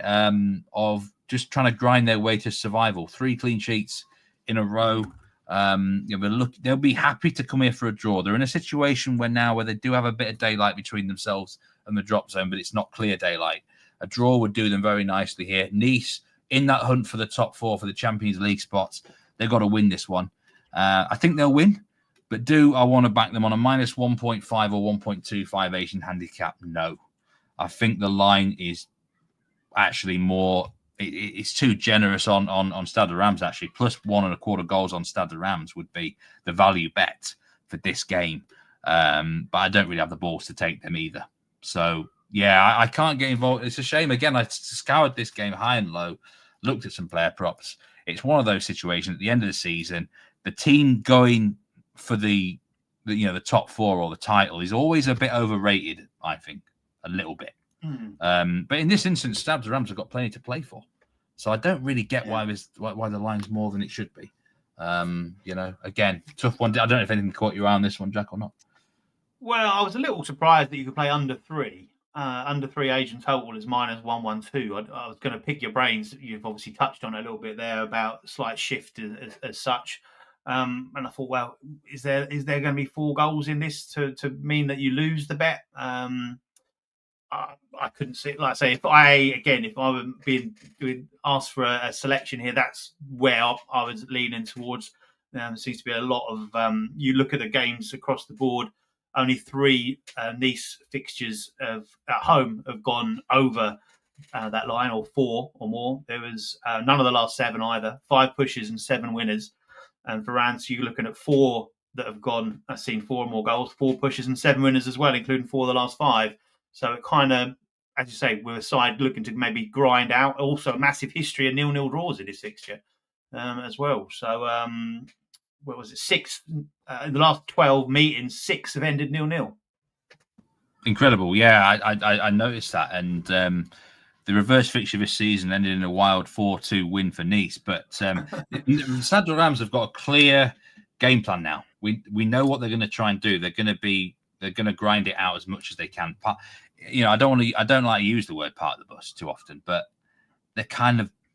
of just trying to grind their way to survival. 3 clean sheets in a row. They'll be happy to come here for a draw. They're in a situation where they do have a bit of daylight between themselves and the drop zone, but it's not clear daylight. A draw would do them very nicely here. Nice, in that hunt for the top 4 for the Champions League spots, they've got to win this one. I think they'll win, but I want to back them on a minus 1.5 or 1.25 Asian handicap? No. I think the line is actually more... It's too generous on Stade de Reims, actually. Plus 1.25 goals on Stade de Reims would be the value bet for this game. But I don't really have the balls to take them either. So, I can't get involved. It's a shame. Again, I scoured this game high and low, looked at some player props. It's one of those situations at the end of the season, the team going for the top 4 or the title is always a bit overrated, I think, a little bit. But in this instance, Stade de Reims have got plenty to play for. So I don't really get why the line's more than it should be. Again, tough one. I don't know if anything caught your eye on this one, Jack, or not. Well, I was a little surprised that you could play under 3. Under 3 Asian total is minus 112. I was going to pick your brains. You've obviously touched on it a little bit there about slight shift as such. And I thought, well, is there going to be 4 goals in this to mean that you lose the bet? I couldn't see. Like I say, if I were being asked for a selection here, that's where I was leaning towards. There seems to be a lot of. You look at the games across the board. Only 3 Nice fixtures at home have gone over that line, or 4 or more. There was none of the last 7 either. 5 pushes and 7 winners. And for Reims, you're looking at 4 that have gone. I've seen 4 or more goals, 4 pushes and 7 winners as well, including 4 of the last 5. So it kind of, as you say, with a side looking to maybe grind out. Also, a massive history of 0-0 draws in this fixture as well. So, what was it? 6 in the last 12 meetings, 6 have ended 0-0. Incredible, yeah. I noticed that, and the reverse fixture this season ended in a wild 4-2 win for Nice. But Stade Reims have got a clear game plan now. We know what they're going to try and do. They're going to grind it out as much as they can. I don't like to use the word part of the bus too often, but they're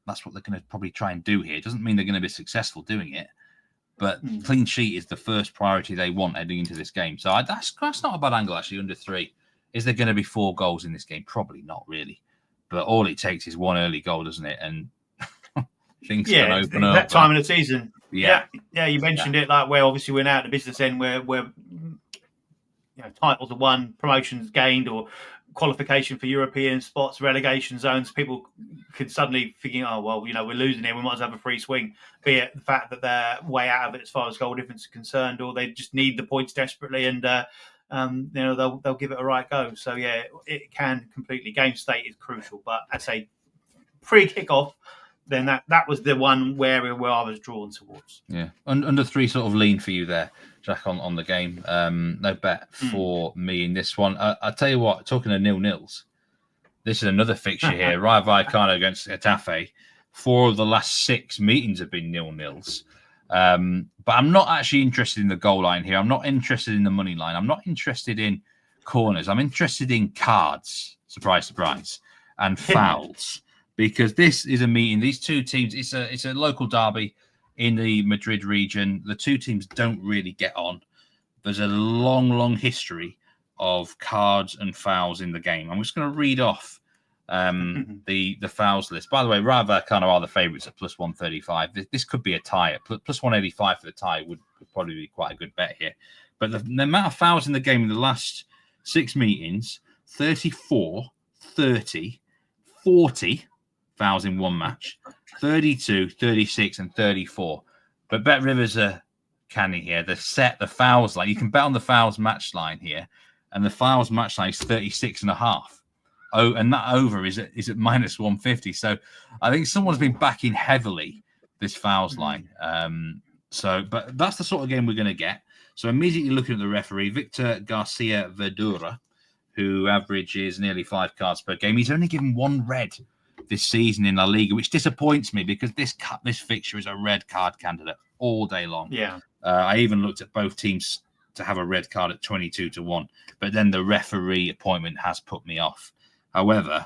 that's what they're going to probably try and do here. It doesn't mean they're going to be successful doing it, but clean sheet is the first priority they want heading into this game. So that's not a bad angle, actually, under 3. Is there going to be 4 goals in this game? Probably not, really. But all it takes is 1 early goal, doesn't it? And things can open up. That time of the season. Yeah. You mentioned it, like where obviously we're now at the business end where titles are won, promotions gained, or qualification for European spots, relegation zones. People could suddenly think, oh, well, we're losing here. We might as well have a free swing, be it the fact that they're way out of it as far as goal difference is concerned, or they just need the points desperately and, they'll give it a right go. So, yeah, it can completely. Game state is crucial. But I'd say pre-kickoff, then that was the one where I was drawn towards. Yeah. Under 3 sort of lean for you there, Jack, on the game. No bet for me in this one. I'll tell you what, talking of 0-0s, this is another fixture here. Rayo Vallecano against Getafe. 4 of the last 6 meetings have been 0-0s. But I'm not actually interested in the goal line here. I'm not interested in the money line. I'm not interested in corners. I'm interested in cards. Surprise, surprise. And fouls. Because this is a meeting. These 2 teams, it's a local derby in the Madrid region. The 2 teams don't really get on. There's a long, long history of cards and fouls in the game. I'm just going to read off the fouls list. By the way, Rayo Vallecano are the favourites at plus 135. This could be a tie. Plus 185 for the tie would probably be quite a good bet here. But the amount of fouls in the game in the last 6 meetings, 34, 30, 40 fouls in 1 match, 32, 36, and 34. But Bet Rivers are canny here. They've set the fouls line. You can bet on the fouls match line here, and the fouls match line is 36.5. Oh, and that over is at minus 150. So I think someone's been backing heavily this fouls line. But that's the sort of game we're going to get. So immediately looking at the referee, Victor Garcia Verdura, who averages nearly 5 cards per game. He's only given 1 red this season in La Liga, which disappoints me because this fixture is a red card candidate all day long. Yeah. I even looked at both teams to have a red card at 22-1, but then the referee appointment has put me off. However,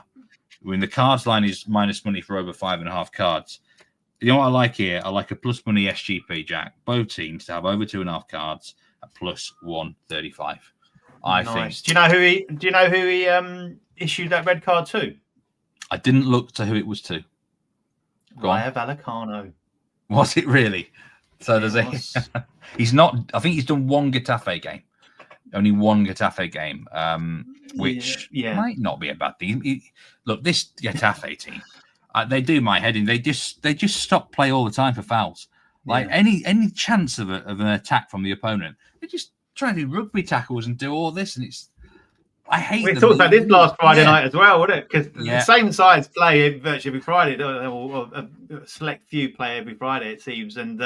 when the cards line is minus money for over 5.5 cards, you know what I like here? I like a plus money SGP, Jack. Both teams to have over 2.5 cards at plus 135. I think. Do you know who he issued that red card to? I didn't look to who it was to. Rayo Vallecano. Was it really? So there's he's not. I think he's done 1 Getafe game. Only 1 Getafe game, which might not be a bad thing. Look, this Getafe team, they do my head in. They just stop play all the time for fouls. Like any chance of an attack from the opponent, they just try to do rugby tackles and do all this, and it's. I hate. We talked about this last Friday night as well, wasn't it? Because the same sides play virtually every Friday, or a select few play every Friday, it seems. And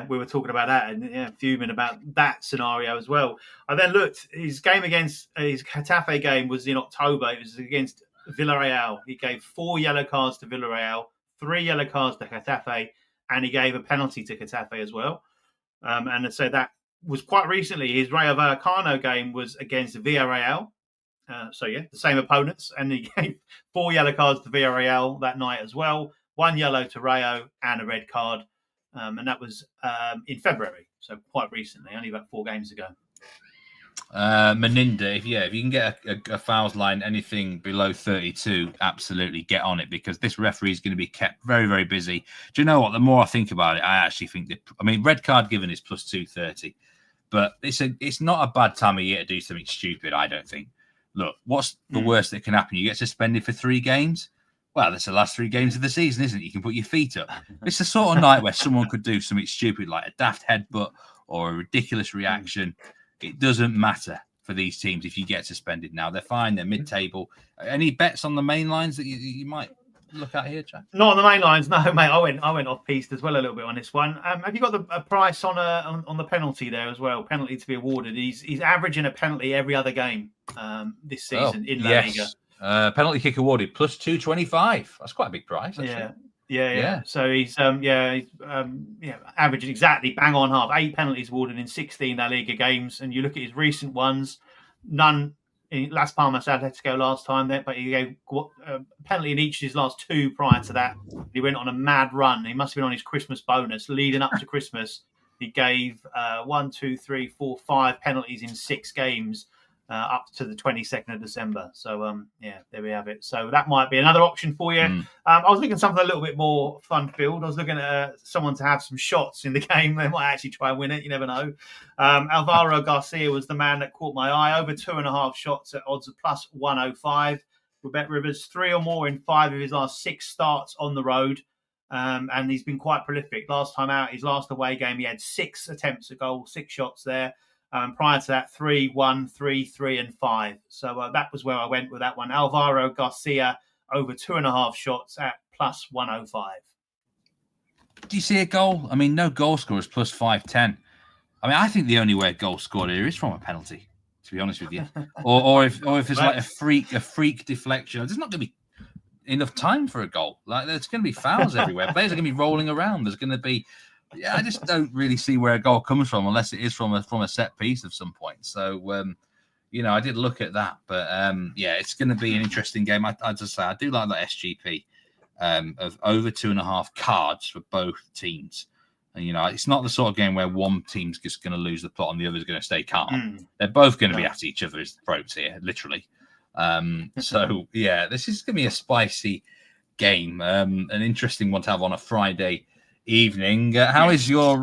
we were talking about that and fuming about that scenario as well. I then looked. His game against his Getafe game was in October. It was against Villarreal. He gave 4 yellow cards to Villarreal, 3 yellow cards to Getafe, and he gave a penalty to Getafe as well. And so that was quite recently. His Rayo Vallecano game was against Villarreal. The same opponents. And he gave 4 yellow cards to Villarreal that night as well. 1 yellow to Rayo and a red card and that was in February, so quite recently, only about 4 games ago. Meninda, if you can get a fouls line anything below 32, absolutely get on it, because this referee is going to be kept very, very busy. Do you know what? The more I think about it, I actually think that, red card given is plus 230, but it's not a bad time of year to do something stupid, I don't think. Look, what's the worst that can happen? You get suspended for 3 games. Well, that's the last 3 games of the season, isn't it? You can put your feet up. It's the sort of night where someone could do something stupid like a daft headbutt or a ridiculous reaction. It doesn't matter for these teams if you get suspended now. They're fine. They're mid-table. Any bets on the main lines that you might look at here, Jack? Not on the main lines, no, mate. I went off piste as well a little bit on this one. Have you got a price on the penalty there as well? Penalty to be awarded. He's averaging a penalty every other game this season in La Liga. Penalty kick awarded plus 225. That's quite a big price, actually. Yeah. So he's averaging exactly bang on half. 8 penalties awarded in 16 La Liga games, and you look at his recent ones, none in Las Palmas Atletico last time there, but he gave a penalty in each of his last 2 prior to that. He went on a mad run. He must have been on his Christmas bonus leading up to Christmas. He gave 1, 2, 3, 4, 5 penalties in 6 games. Up to the 22nd of December. So, there we have it. So that might be another option for you. I was looking at something a little bit more fun-filled. I was looking at someone to have some shots in the game. They might actually try and win it. You never know. Alvaro Garcia was the man that caught my eye. Over 2.5 shots at odds of plus 105. With Bet Rivers, 3 or more in 5 of his last 6 starts on the road. And he's been quite prolific. Last time out, his last away game, he had 6 attempts at goal, 6 shots there. Prior to that, 3, 1, 3, 3, and 5. So that was where I went with that one. Alvaro Garcia over 2.5 shots at plus 105. Do you see a goal? No goal scorers plus 510. I think the only way a goal scored here is from a penalty, to be honest with you. or if it's like a freak deflection. There's not going to be enough time for a goal. Like, there's going to be fouls everywhere. Players are going to be rolling around. There's going to be. I just don't really see where a goal comes from unless it is from a set piece of some point. So, I did look at that, but it's going to be an interesting game. I just say I do like that SGP of over 2.5 cards for both teams. And it's not the sort of game where one team's just going to lose the plot and the other's going to stay calm. They're both going to be at each other's throats here, literally. So this is going to be a spicy game, an interesting one to have on a Friday evening. How is your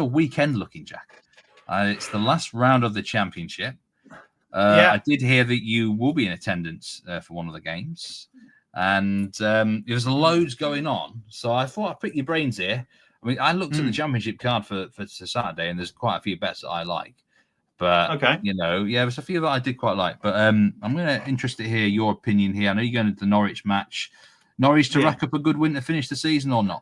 weekend looking, Jack? It's the last round of the championship. I did hear that you will be in attendance for one of the games, and there's loads going on. So I thought I'd pick your brains here. I looked at the championship card for Saturday, and there's quite a few bets that I like. But there's a few that I did quite like. But I'm interested to hear your opinion here. I know you're going to the Norwich match. Norwich to rack up a good win to finish the season or not?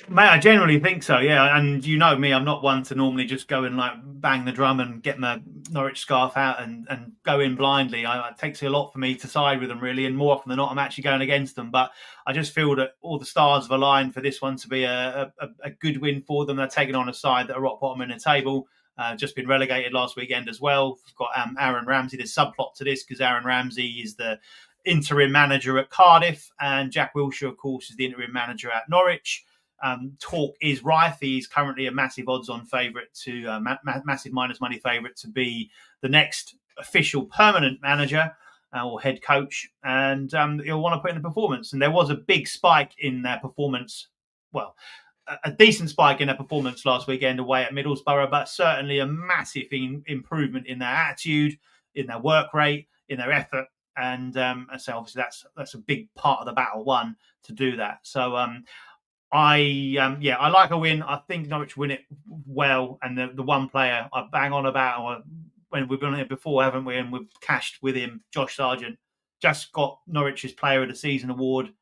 Mate, I generally think so, yeah. And you know me, I'm not one to normally just go and like bang the drum and get my Norwich scarf out and go in blindly. It takes a lot for me to side with them, really. And more often than not, I'm actually going against them. But I just feel that all the stars have aligned for this one to be a good win for them. They're taking on a side that are rock bottom in the table. Just been relegated last weekend as well. We've got Aaron Ramsey. There's subplot to this because Aaron Ramsey is the interim manager at Cardiff. And Jack Wilshere, of course, is the interim manager at Norwich. Talk is rife. He's currently a massive odds-on favourite to massive minus money favourite to be the next official permanent manager or head coach, and he'll want to put in the performance. And there was a big spike in their performance. Well, a decent spike in their performance last weekend away at Middlesbrough, but certainly a massive improvement in their attitude, in their work rate, in their effort, and so obviously that's a big part of the battle won to do that. So. I like a win. I think Norwich win it well. And the one player I bang on about, when we've been on here before, haven't we? And we've cashed with him, Josh Sargent, just got Norwich's Player of the Season award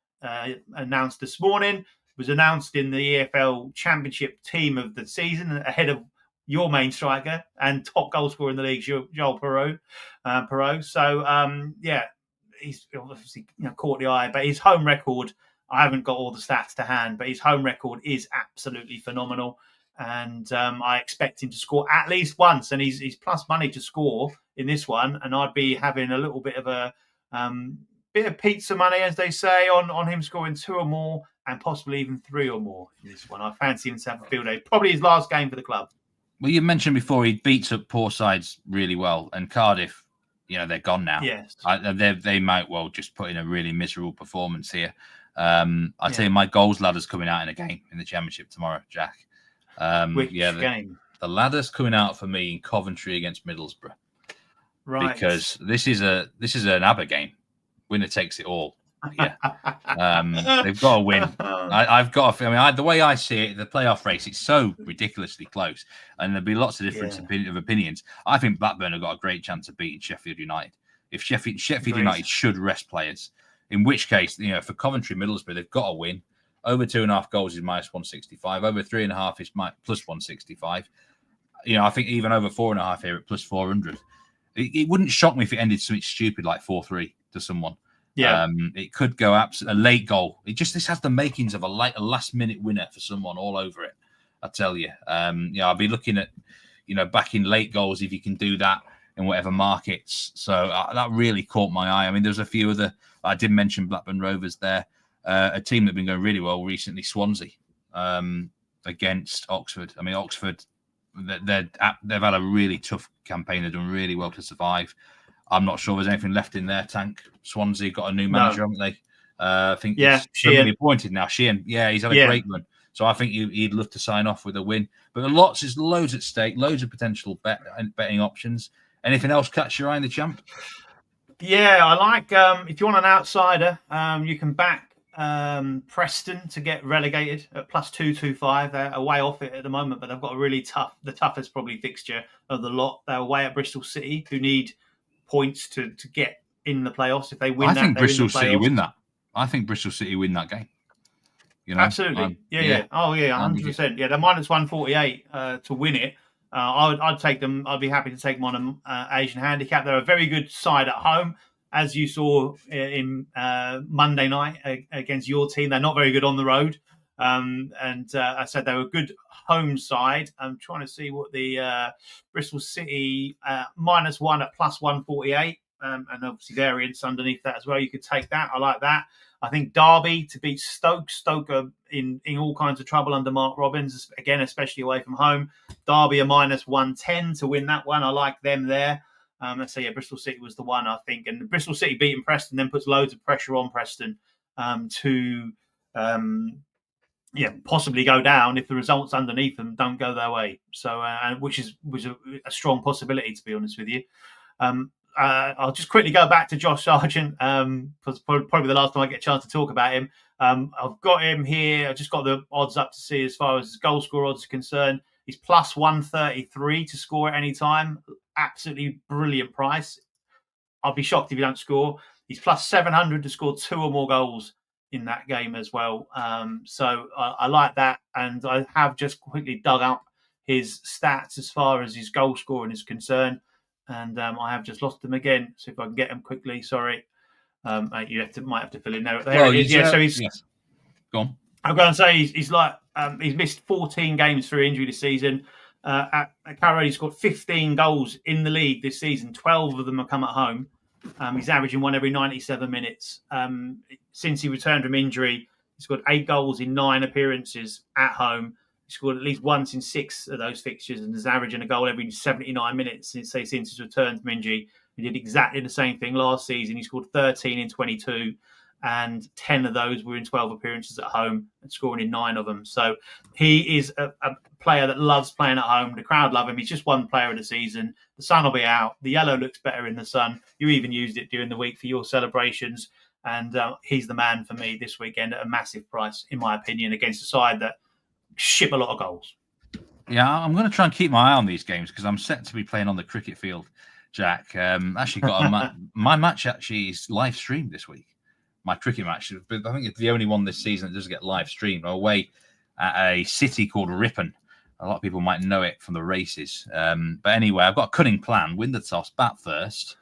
announced this morning. Was announced in the EFL Championship Team of the Season ahead of your main striker and top goal scorer in the league, Joel Perreault. So, he's obviously caught the eye, but his home record, I haven't got all the stats to hand, but his home record is absolutely phenomenal. And I expect him to score at least once. And he's plus money to score in this one. And I'd be having a little bit of a bit of pizza money, as they say, on him scoring 2 or more and possibly even 3 or more in this one. I fancy him to have a field day. Probably his last game for the club. Well, you mentioned before he beats up poor sides really well, and Cardiff, they're gone now. Yes. They might well just put in a really miserable performance here. I'll tell you, my goals ladder's coming out in a game in the Championship tomorrow, Jack. Which game? The ladder's coming out for me in Coventry against Middlesbrough. Right. Because this is an ABBA game. Winner takes it all. Yeah. They've got to win. I've got to. The way I see it, the playoff race, it's so ridiculously close, and there'll be lots of different opinions. I think Blackburn have got a great chance of beating Sheffield United. If Sheffield United should rest players, in which case, for Coventry, Middlesbrough, they've got to win. Over 2.5 goals is -165. Over 3.5 is +165. I think even over 4.5 here at +400. It wouldn't shock me if it ended something stupid like 4-3 to someone. Yeah, it could go a late goal. This has the makings of a last minute winner for someone all over it. I tell you. I'll be looking at backing late goals if you can do that in whatever markets. So that really caught my eye. There's a few other. I did mention Blackburn Rovers there, a team that's been going really well recently. Swansea against Oxford. Oxford. They've had a really tough campaign. They've done really well to survive. I'm not sure there's anything left in their tank. Swansea got a new manager, haven't they? I think he's permanently appointed now. Sheehan, he's had a great run. So I think he'd love to sign off with a win. But there's loads at stake, loads of potential betting options. Anything else catch your eye in the champ? Yeah, I like. If you want an outsider, you can back Preston to get relegated at +225. They're away off it at the moment, but they've got a really the toughest probably fixture of the lot. They're away at Bristol City, who need points to get in the playoffs. If they win, I think Bristol City win that. I think Bristol City win that game. Absolutely, yeah. Oh yeah, 100%. Yeah, they're -148 to win it. I'd take them. I'd be happy to take them on an Asian handicap. They're a very good side at home, as you saw in Monday night against your team. They're not very good on the road. I said they were a good home side. I'm trying to see what the Bristol City -1 at +148, and obviously variance underneath that as well. You could take that. I like that. I think Derby to beat Stoke. Stoke are in all kinds of trouble under Mark Robbins, again, especially away from home. Derby are -110 to win that one. I like them there. So Bristol City was the one, I think. And Bristol City beating Preston then puts loads of pressure on Preston to possibly go down if the results underneath them don't go their way. So, which is a strong possibility, to be honest with you. I'll just quickly go back to Josh Sargent, because probably the last time I get a chance to talk about him. I've got him here. I just got the odds up to see as far as goal score odds are concerned. He's +133 to score at any time. Absolutely brilliant price. I'll be shocked if he don't score. He's +700 to score 2 or more goals in that game as well. So I like that. And I have just quickly dug up his stats as far as his goal scoring is concerned. And I have just lost them again. So if I can get them quickly, sorry. You might have to fill in there. There it is. Yeah, so he's... Yes. Go on. I'm going to say he's missed 14 games through injury this season. At Cardiff, he's scored 15 goals in the league this season. 12 of them have come at home. He's averaging one every 97 minutes. Since he returned from injury, he scored 8 goals in 9 appearances at home. He scored at least once in 6 of those fixtures and is averaging a goal every 79 minutes since his return from injury. He did exactly the same thing last season. He scored 13 in 22, and 10 of those were in 12 appearances at home and scoring in 9 of them. So he is a player that loves playing at home. The crowd love him. He's just one player of the season. The sun will be out. The yellow looks better in the sun. You even used it during the week for your celebrations. And he's the man for me this weekend at a massive price, in my opinion, against a side that ship a lot of goals. Yeah, I'm going to try and keep my eye on these games because I'm set to be playing on the cricket field, Jack. Actually got my match actually is live streamed this week. My cricket match, but I think it's the only one this season that doesn't get live streamed. Away at a city called Ripon. A lot of people might know it from the races. But anyway, I've got a cunning plan. Win the toss, bat first.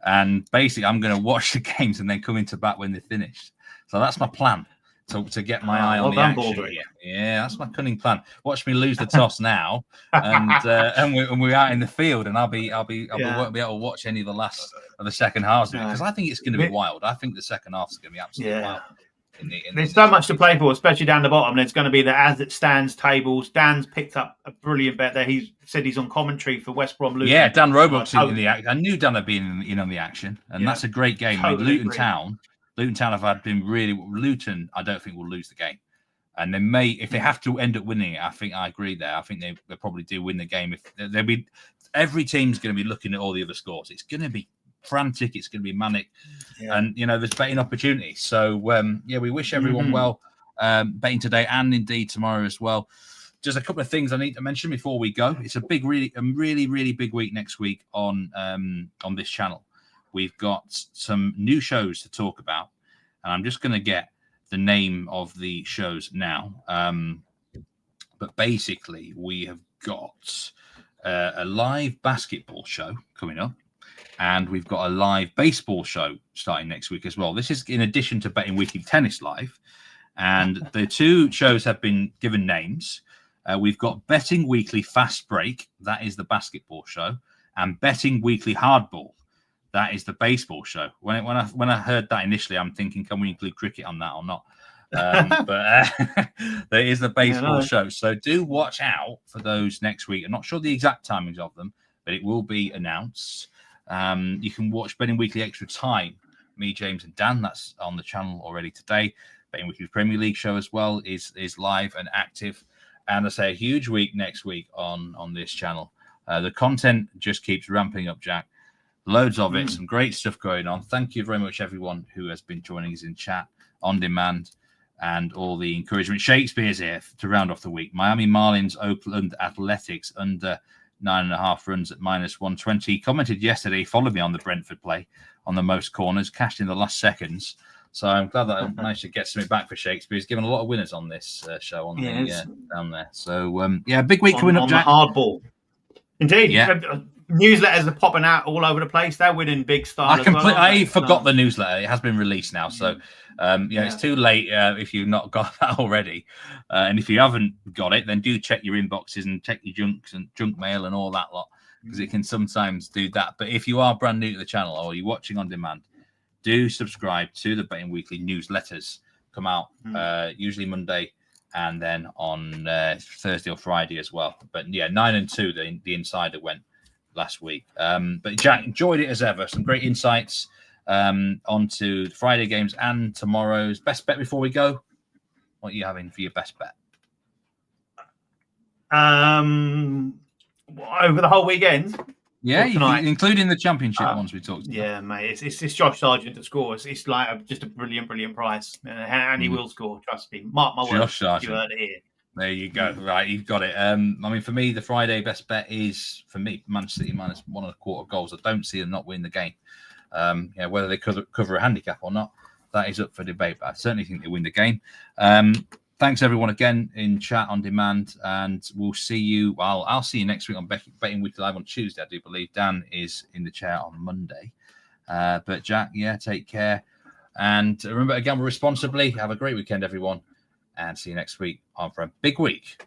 And basically, I'm going to watch the games and then come into bat when they're finished. So that's my plan. To get my eye on the action. Yeah, that's my cunning plan. Watch me lose the toss now, and we're out in the field, and I'll be able to watch any of the last of the second half because I think it's going to be wild. I think the second half is going to be absolutely wild. There's so much to play for, especially down the bottom. There's going to be the as it stands tables. Dan's picked up a brilliant bet there. He said he's on commentary for West Brom Luton. Yeah, Dan Roebuck's in the action. I knew Dan had been in on the action, and that's a great game. Totally Luton Town have been really. Luton, I don't think will lose the game, and they may if they have to end up winning it. I agree there. I think they probably do win the game. If they'll be, every team's going to be looking at all the other scores. It's going to be frantic, it's going to be manic, and there's betting opportunities. So we wish everyone well betting today and indeed tomorrow as well. Just a couple of things I need to mention before we go. It's a really big week next week on this channel. We've got some new shows to talk about, and I'm just going to get the name of the shows now. But basically, we have got a live basketball show coming up. And we've got a live baseball show starting next week as well. This is in addition to Betting Weekly Tennis Live. And the two shows have been given names. We've got Betting Weekly Fast Break. That is the basketball show. And Betting Weekly Hardball. That is the baseball show. When I heard that initially, I'm thinking, can we include cricket on that or not? But there is the baseball show. So do watch out for those next week. I'm not sure the exact timings of them, but it will be announced. You can watch Betting Weekly Extra Time, me, James, and Dan. That's on the channel already today. Betting Weekly Premier League show as well is live and active. And I say a huge week next week on this channel. The content just keeps ramping up, Jack. Loads of it, some great stuff going on. Thank you very much, everyone who has been joining us in chat, on demand, and all the encouragement. Shakespeare's here to round off the week. Miami Marlins, Oakland Athletics under 9.5 runs at -120. Commented yesterday, followed me on the Brentford play on the most corners, cashed in the last seconds. So I'm glad that I managed to get something back for Shakespeare. He's given a lot of winners on this show on down there. So big week coming up, Jack. On the hardball. Indeed. Yeah. Newsletters are popping out all over the place. They're winning big style. I forgot the newsletter. It has been released now. So it's too late if you've not got that already. And if you haven't got it, then do check your inboxes and check your junk mail and all that lot, because it can sometimes do that. But if you are brand new to the channel or you're watching on demand, do subscribe to the Betting Weekly newsletters. Come out usually Monday and then on Thursday or Friday as well. But 9 and 2, the insider went last week. But Jack, enjoyed it as ever. Some great insights onto the Friday games and tomorrow's best bet. Before we go, what are you having for your best bet? Over the whole weekend. Yeah, including the championship ones we talked about. Yeah, mate, it's Josh Sargent to score. It's like just a brilliant price, and he will score. Trust me. Mark my words. You heard it here. There you go. Right, you've got it. For me, the Friday best bet is, for me, Manchester City -1.25 goals. I don't see them not winning the game. Whether they cover a handicap or not, that is up for debate. But I certainly think they win the game. Thanks, everyone, again in chat on demand. And we'll see you. Well, I'll see you next week on Betting Weekly Live on Tuesday, I do believe. Dan is in the chair on Monday. But Jack, take care. And remember, gamble responsibly. Have a great weekend, everyone. And see you next week for a big week